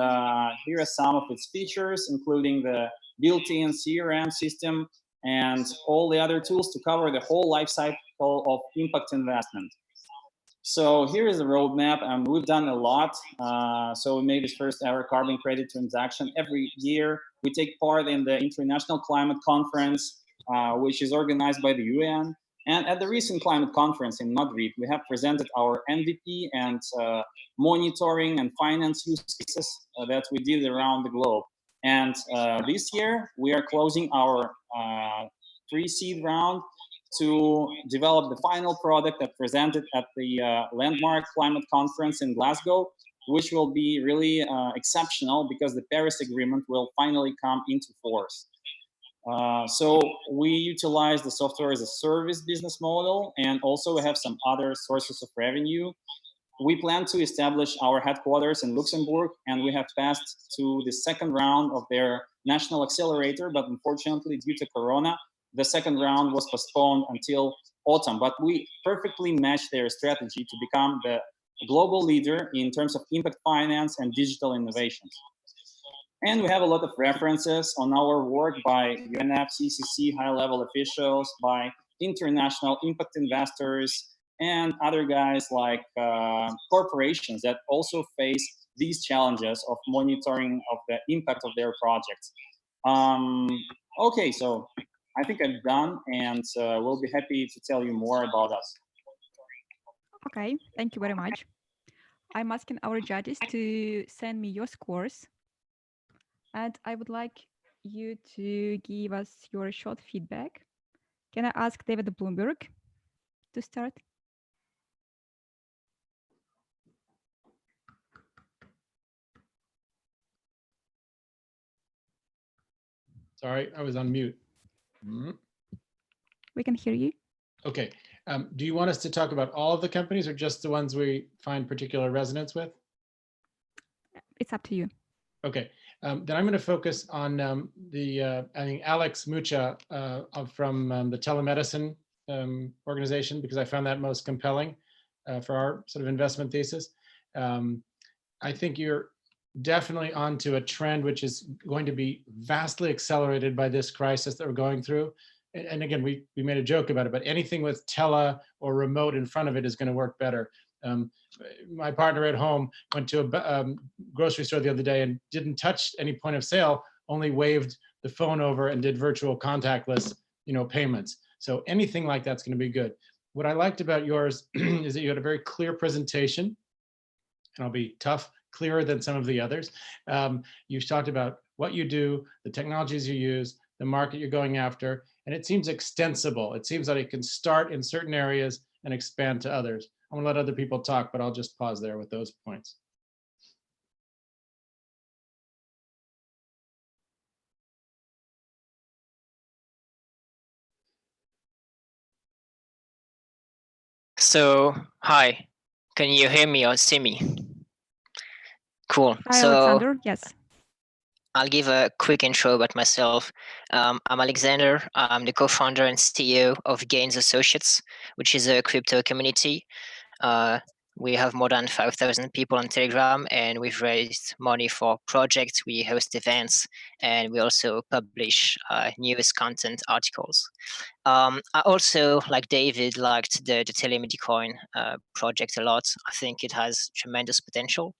here are some of its features, including the built-in CRM system and all the other tools to cover the whole life cycle of impact investment. So here is the roadmap, and we've done a lot. So we made this first ever carbon credit transaction. Every year we take part in the International Climate Conference, which is organized by the UN. And at the recent climate conference in Madrid, we have presented our MVP and monitoring and finance use cases that we did around the globe. And this year we are closing our pre-seed round to develop the final product that presented at the landmark climate conference in Glasgow, which will be really exceptional because the Paris Agreement will finally come into force. So we utilize the software as a service business model, and also we have some other sources of revenue. We plan to establish our headquarters in Luxembourg, and we have passed to the second round of their national accelerator, but unfortunately due to Corona, the second round was postponed until autumn, but we perfectly match their strategy to become the global leader in terms of impact finance and digital innovations. And we have a lot of references on our work by UNF, CCC, high-level officials, by international impact investors, and other guys like corporations that also face these challenges of monitoring of the impact of their projects. Okay, so I think I'm done, and we'll be happy to tell you more about us. Okay, thank you very much. I'm asking our judges to send me your scores, and I would like you to give us your short feedback. Can I ask David Blumberg to start? Sorry, I was on mute. We can hear you. Okay. Do you want us to talk about all of the companies or just the ones we find particular resonance with? It's up to you. Okay. Then I'm going to focus on I think Alex Mucha from the Telemedicine organization, because I found that most compelling for our sort of investment thesis. I think you're definitely onto a trend which is going to be vastly accelerated by this crisis that we're going through. And again, we made a joke about it, but anything with tele or remote in front of it is going to work better. My partner at home went to a grocery store the other day and didn't touch any point of sale, only waved the phone over and did virtual contactless, payments. So anything like that's going to be good. What I liked about yours is that you had a very clear presentation, and I'll be tough, clearer than some of the others. You talked about what you do, the technologies you use, the market you're going after, and it seems extensible. It seems that it can start in certain areas and expand to others. I'm gonna let other people talk, but I'll just pause there with those points. So, hi, can you hear me or see me? Cool. Hi, So, Alexander. Yes. I'll give a quick intro about myself. I'm Alexander. I'm the co-founder and CEO of Gains Associates, which is a crypto community. We have more than 5,000 people on Telegram, and we've raised money for projects. We host events, and we also publish news content articles. I also, like David, liked the Telemedicine project a lot. I think it has tremendous potential.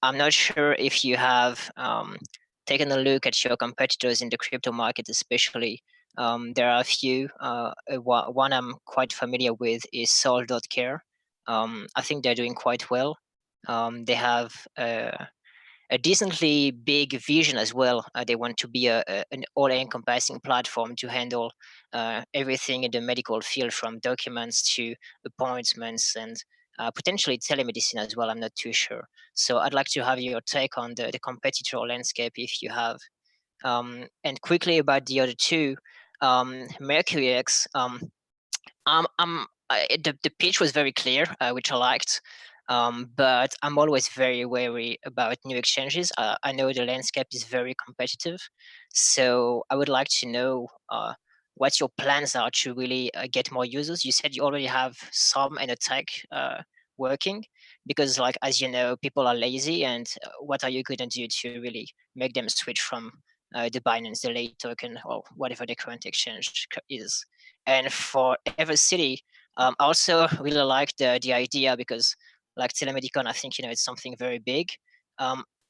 I'm not sure if you have taken a look at your competitors in the crypto market, especially. There are a few. One I'm quite familiar with is Sol.care. I think they're doing quite well. They have a a decently big vision as well. They want to be an all-encompassing platform to handle everything in the medical field, from documents to appointments and potentially telemedicine as well. I'm not too sure. So I'd like to have your take on the competitor landscape if you have. And quickly about the other two, MercuryX. The pitch was very clear, which I liked. But I'm always very wary about new exchanges. I know the landscape is very competitive, so I would like to know what your plans are to really get more users. You said you already have some in a tech working, because, like, as you know, people are lazy, and what are you going to do to really make them switch from the Binance, the LATOKEN, or whatever the current exchange is? And for Evercity, I also really like the idea, because, like Telemedicine, I think, it's something very big.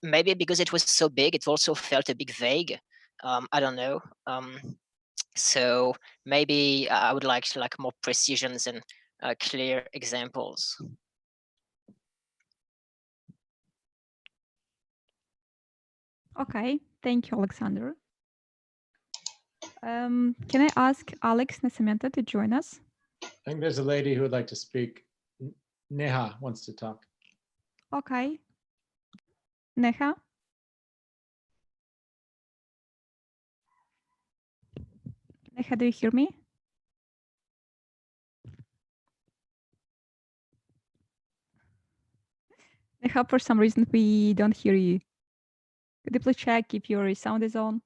Maybe because it was so big, it also felt a bit vague. I don't know. So maybe I would like more precisions and clear examples. Okay, thank you, Alexander. Can I ask Alex Nascimento to join us? I think there's a lady who would like to speak. Neha wants to talk. Okay. Neha? Neha, do you hear me? Neha, for some reason, we don't hear you. Could you please check if your sound is on?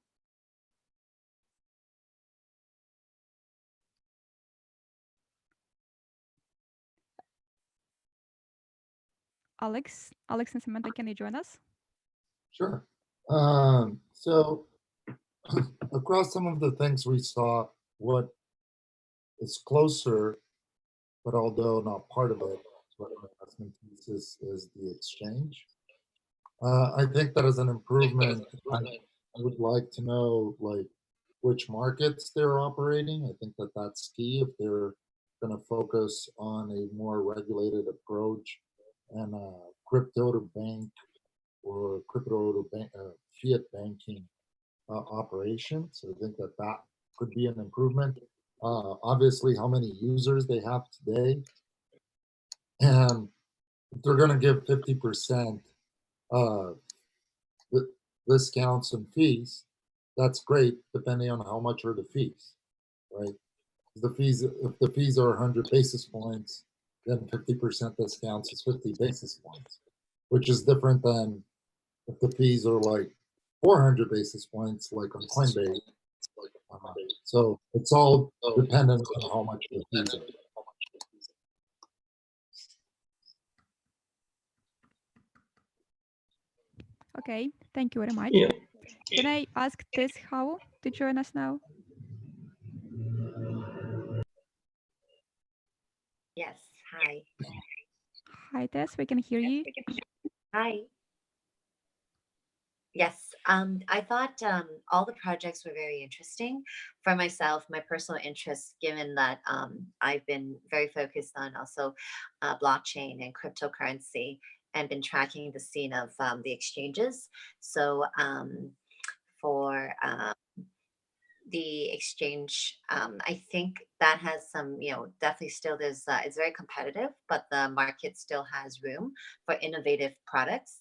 Alex Nascimento, can you join us? Sure. So across some of the things we saw, what is closer, but although not part of it, what our investment thesis is the exchange. I think that as an improvement, I would like to know which markets they're operating. I think that that's key if they're going to focus on a more regulated approach and crypto to bank or crypto to bank, fiat banking operation. So I think that that could be an improvement. Obviously, how many users they have today, and if they're going to give 50% discounts and fees, that's great, depending on how much are the fees, right? If the fees are 100 basis points, then 50% discounts is 50 basis points, which is different than if the fees are like 400 basis points, like on Coinbase. So it's all dependent on how much the fees are. Okay, thank you very much. Yeah. Can I ask Tess How to join us now? Yes, hi. Hi, Tess, we can hear you. Hi. Yes, I thought all the projects were very interesting. For myself, my personal interests, given that I've been very focused on also blockchain and cryptocurrency, and been tracking the scene of the exchanges. So for the exchange, I think that has some, definitely still there's, it's very competitive, but the market still has room for innovative products,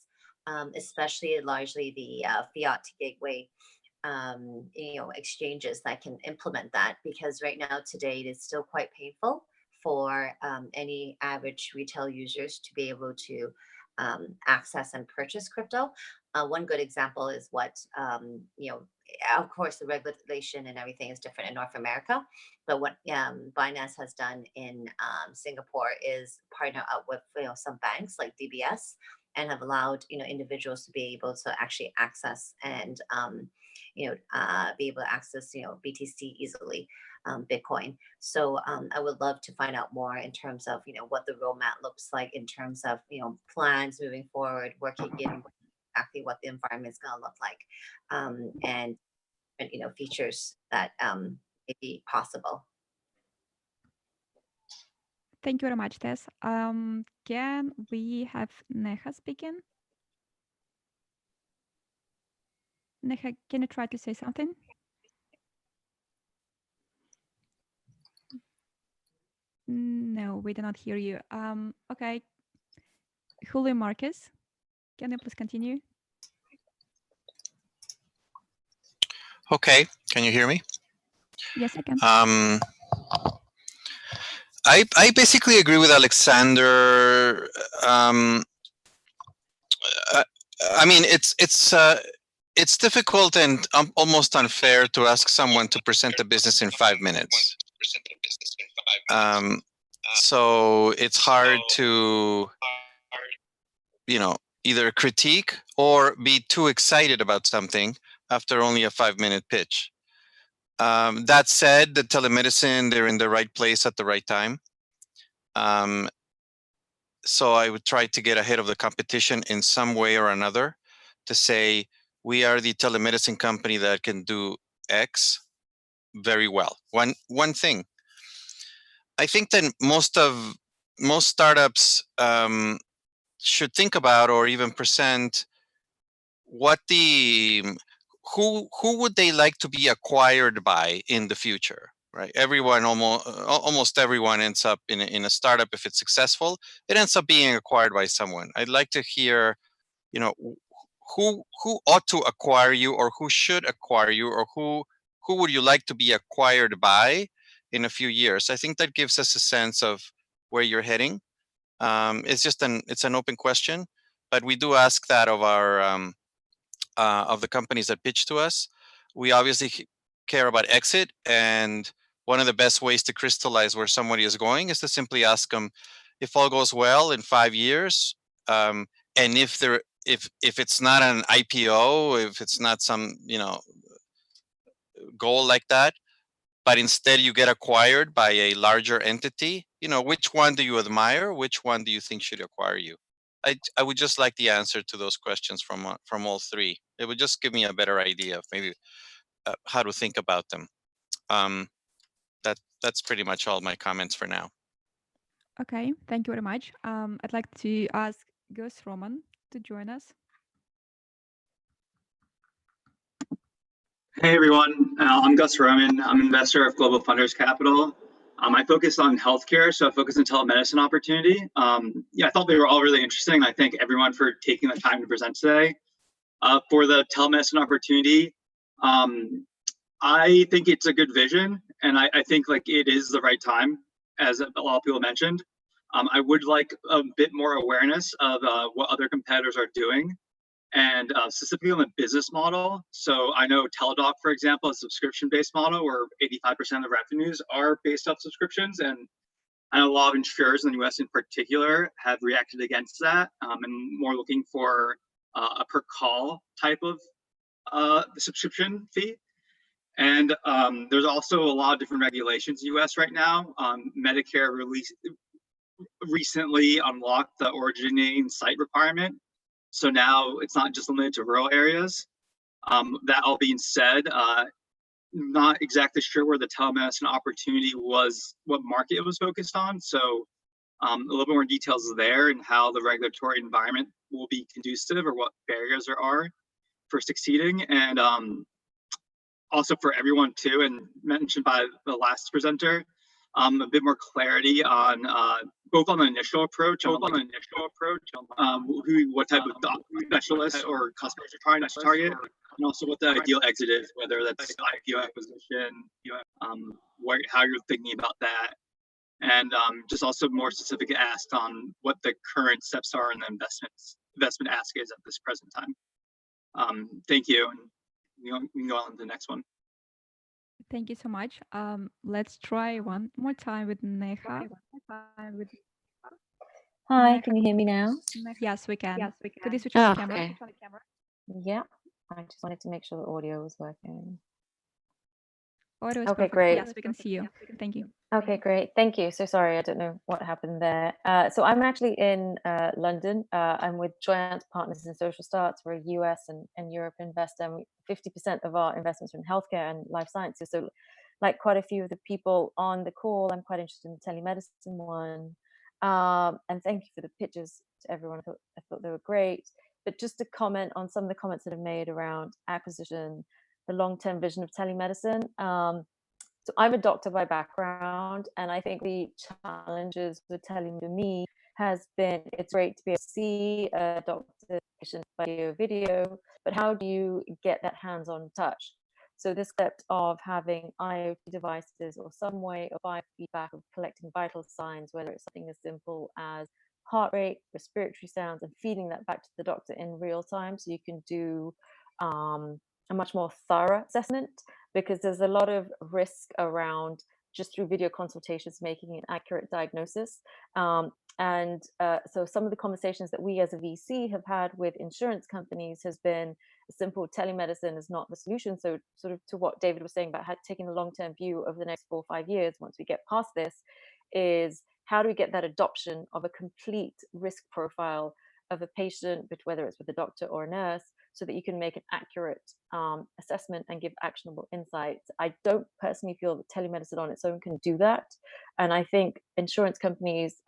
especially largely the fiat to gateway, exchanges that can implement that, because right now today it is still quite painful for any average retail users to be able to access and purchase crypto. One good example is what, of course, the regulation and everything is different in North America, but what Binance has done in Singapore is partner up with some banks like DBS, and have allowed individuals to be able to actually access and be able to access BTC easily, Bitcoin. So I would love to find out more in terms of what the roadmap looks like in terms of plans moving forward, working in exactly what the environment is going to look like, and features that may be possible. Thank you very much, Tess. Can we have Neha speaking? Neha, can you try to say something? No, we do not hear you. Okay. Julio Marquez, can you please continue? Okay, can you hear me? Yes, I can. I basically agree with Alexander. I mean, it's difficult and almost unfair to ask someone to present a business in 5 minutes. So it's hard to, you know, either critique or be too excited about something after only a 5-minute pitch. That said, the telemedicine, they're in the right place at the right time. So I would try to get ahead of the competition in some way or another to say, we are the telemedicine company that can do X very well. One thing, I think that most startups should think about or even present what who would they like to be acquired by in the future, right? Everyone, almost everyone ends up in a startup. If it's successful, it ends up being acquired by someone. I'd like to hear, you know, who ought to acquire you, or who should acquire you, or who would you like to be acquired by in a few years? I think that gives us a sense of where you're heading. It's an open question, but we do ask that of our of the companies that pitch to us. We obviously care about exit, and one of the best ways to crystallize where somebody is going is to simply ask them, if all goes well in 5 years, and if it's not an IPO, if it's not some, you know, goal like that, but instead you get acquired by a larger entity, you know, which one do you admire? Which one do you think should acquire you? I would just like the answer to those questions from all three. It would just give me a better idea of maybe how to think about them. That's pretty much all my comments for now. Okay, thank you very much. I'd like to ask Gus Roman to join us. Hey everyone, I'm Gus Roman. I'm an investor of Global Funders Capital. I focus on healthcare, so I focus on telemedicine opportunity. Yeah, I thought they were all really interesting. I thank everyone for taking the time to present today. For the telemedicine opportunity, I think it's a good vision, and I think like it is the right time, as a lot of people mentioned. I would like a bit more awareness of what other competitors are doing, and specifically on the business model. So I know Teladoc, for example, is a subscription-based model where 85% of the revenues are based off subscriptions, and I know a lot of insurers in the US in particular have reacted against that, and more looking for a per call type of subscription fee. And there's also a lot of different regulations in the US right now. Medicare recently unlocked the originating site requirement. So now it's not just limited to rural areas. That all being said, not exactly sure where the telemedicine opportunity was, what market it was focused on. So a little bit more details there and how the regulatory environment will be conducive, or what barriers there are for succeeding. And also for everyone too, and mentioned by the last presenter, a bit more clarity on both on the initial approach, what type of specialists or customers you're trying to target, and also what the ideal exit is, whether that's IPO acquisition, how you're thinking about that, and just also more specific asked on what the current steps are in the investment ask is at this present time. Thank you, and we can go on to the next one. Thank you so much. Let's try one more time with Neha. Hi, can you hear me now? Yes, we can. Could you switch on the camera? Okay. Yeah, I just wanted to make sure the audio was working. Audio is Okay, perfect. great. Yes, we can see you. Thank you. Okay, great. Thank you. So sorry, I don't know what happened there. So I'm actually in London. I'm with Giant Partners in Social Starts. We're a US and Europe investor. And 50% of our investments are in healthcare and life sciences. So like quite a few of the people on the call, I'm quite interested in the telemedicine one. And thank you for the pitches to everyone. I thought they were great. But just to comment on some of the comments that are made around acquisition, the long-term vision of telemedicine. So I'm a doctor by background, and I think the challenges with telemedicine has been, it's great to be able to see a doctor patient by video, but how do you get that hands-on touch? So this concept of having IoT devices or some way of biofeedback of collecting vital signs, whether it's something as simple as heart rate, respiratory sounds, and feeding that back to the doctor in real time, so you can do a much more thorough assessment, because there's a lot of risk around just through video consultations making an accurate diagnosis. So some of the conversations that we as a VC have had with insurance companies has been simple telemedicine is not the solution. So sort of to what David was saying about taking a long-term view over the next 4 or 5 years, once we get past this, is how do we get that adoption of a complete risk profile of a patient, but whether it's with a doctor or a nurse, so that you can make an accurate assessment and give actionable insights. I don't personally feel that telemedicine on its own can do that. And I think insurance companies,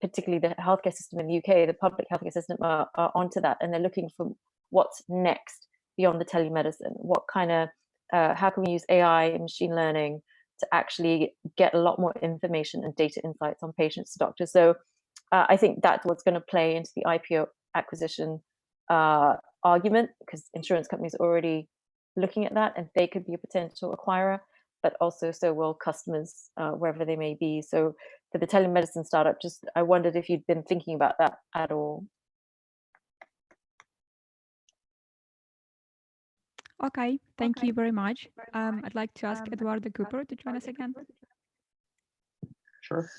particularly the healthcare system in the UK, the public healthcare system are onto that. And they're looking for what's next beyond the telemedicine. What kind of, how can we use AI and machine learning to actually get a lot more information and data insights on patients to doctors? So I think that's what's going to play into the IPO acquisition argument, because insurance companies are already looking at that and they could be a potential acquirer, but also so will customers wherever they may be. So for the telemedicine startup, just I wondered if you'd been thinking about that at all. Okay, thank you very much. I'd like to ask Eduardo Kupper to join us again. Sure.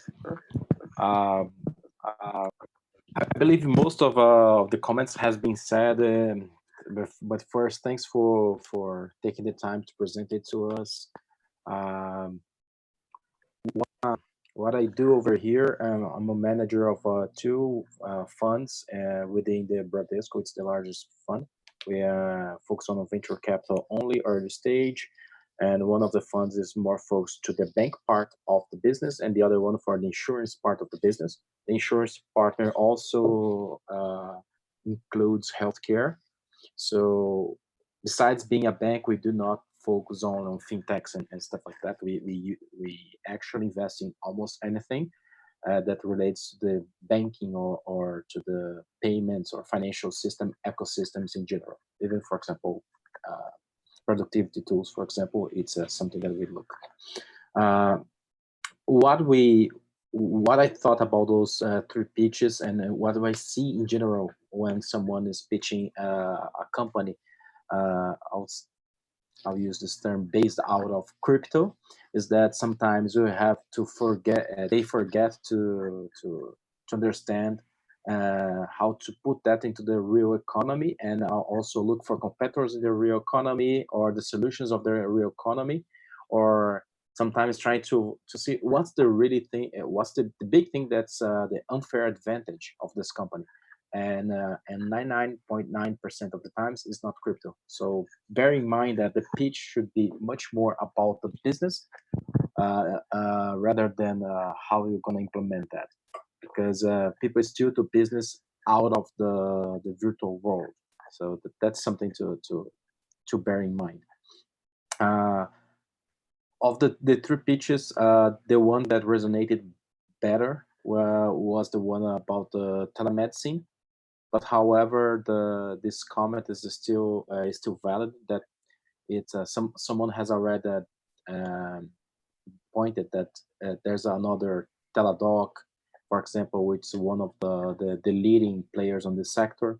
I believe most of the comments has been said, but first, thanks for taking the time to present it to us. What I do over here, I'm a manager of 2 funds within the Bradesco. It's the largest fund. We focus on venture capital only, early stage, and one of the funds is more focused to the bank part of the business, and the other one for the insurance part of the business. The insurance partner also includes healthcare. So besides being a bank, we do not focus on fintechs and stuff like that. We actually invest in almost anything that relates to the banking or to the payments or financial system ecosystems in general. Even, for example, productivity tools, for example, it's something that we look at. What I thought about those 3 pitches and what do I see in general when someone is pitching a company, I'll use this term, based out of crypto, is that sometimes we have to forget, they forget to understand how to put that into the real economy, and also look for competitors in the real economy or the solutions of the real economy, or sometimes try to see what's the really thing, what's the big thing that's the unfair advantage of this company. And 99.9% of the times is not crypto. So bear in mind that the pitch should be much more about the business rather than how you're going to implement that, because people still do business out of the virtual world. So that's something to bear in mind. Of the 3 pitches, the one that resonated better was the one about the telemedicine. But however, this comment is still valid. That it's someone has already pointed that there's another Teladoc, for example, which is one of the leading players on this sector.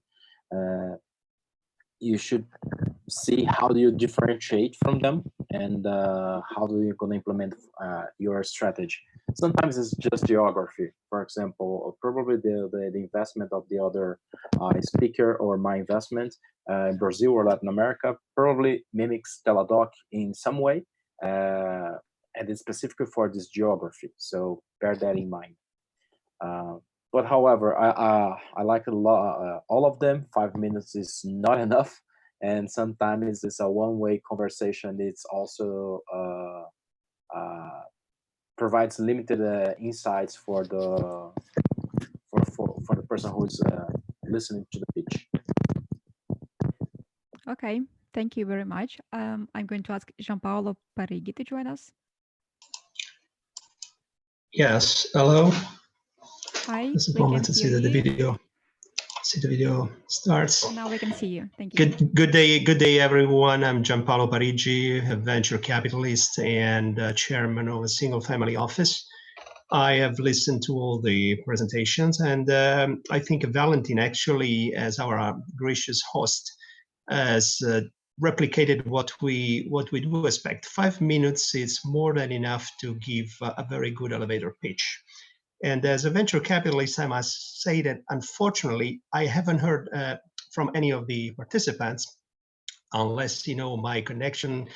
You should see how do you differentiate from them, and how do you going to implement your strategy. Sometimes it's just geography. For example, probably the investment of the other speaker or my investment in Brazil or Latin America probably mimics Teladoc in some way, and it's specifically for this geography. So bear that in mind. But however, I like a lot, all of them. 5 minutes is not enough, and sometimes it's a one-way conversation. It's also provides limited insights for the person who is listening to the pitch. Okay, thank you very much. I'm going to ask Giampaolo Parigi to join us. Yes, hello. Hi, Just a we can moment to see hear that the you. video. See the video starts. Now we can see you. Thank you. Good day, everyone. I'm Giampaolo Parigi, a venture capitalist and chairman of a single family office. I have listened to all the presentations, and I think Valentin actually, as our gracious host, has replicated what we do expect. 5 minutes is more than enough to give a very good elevator pitch. And as a venture capitalist, I must say that unfortunately, I haven't heard from any of the participants, unless my connection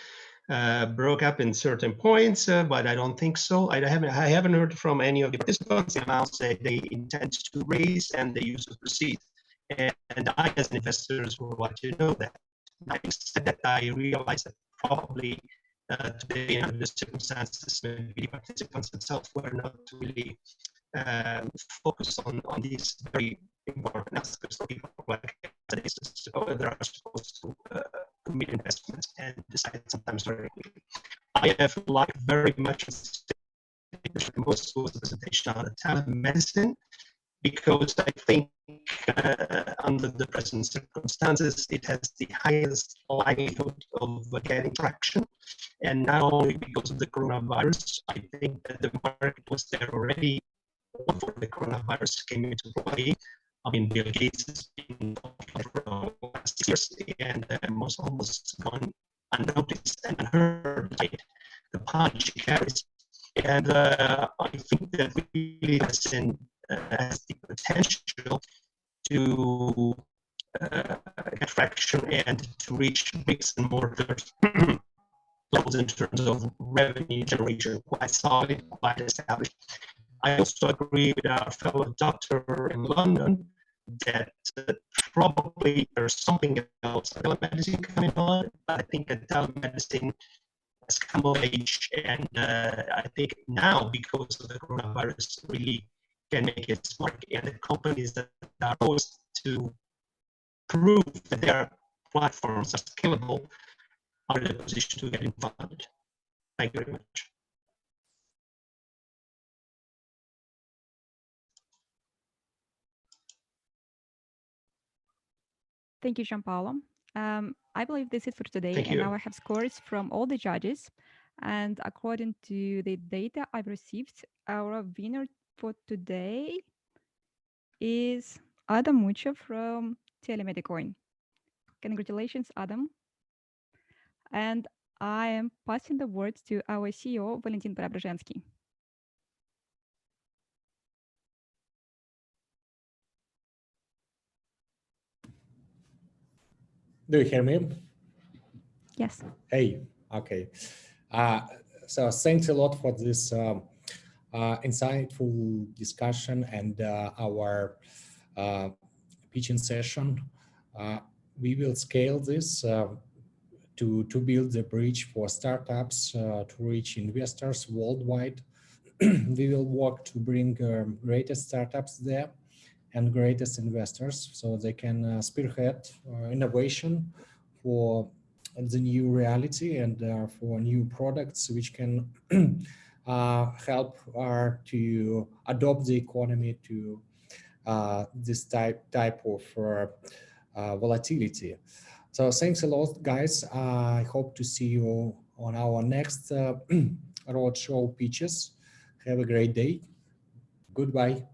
broke up in certain points, but I don't think so. I haven't heard from any of the participants the amounts that they intend to raise and the use of proceeds. And I, as an investor, would like to know that. Having said that, I realize that probably today, under the circumstances, maybe the participants themselves were not really focused on these very important aspects of people like that are supposed to commit investments and decide sometimes very quickly. I have liked very much most of the presentation on telemedicine, because I think under the present circumstances, it has the highest likelihood of getting traction. And not only because of the coronavirus, I think that the market was there already before the coronavirus came into play. I mean, Bill Gates has been for the last 6 years and almost gone unnoticed and unheard by the punch he carries. And I think that really has the potential to get traction and to reach bricks and mortar levels in terms of revenue generation, quite solid, quite established. I also agree with our fellow doctor in London that probably there's something else, telemedicine coming on, but I think that telemedicine has come of age, and I think now, because of the coronavirus, really can make its mark, and the companies that are supposed to prove that their platforms are scalable are in a position to get funded. Thank you very much. Thank you, Giampaolo. I believe this is for today. Thank and you. now I have scores from all the judges. And according to the data I've received, our winner for today is Adam Mucha from Telemedicine. Congratulations, Adam. And I am passing the words to our CEO, Valentin Preobrazhensky. Do you hear me? Yes. Hey, okay. So thanks a lot for this insightful discussion and our pitching session. We will scale this to build the bridge for startups to reach investors worldwide. We will work to bring greatest startups there and greatest investors so they can spearhead innovation for the new reality and for new products which can help to adopt the economy to this type of volatility. So thanks a lot, guys. I hope to see you on our next roadshow pitches. Have a great day. Goodbye.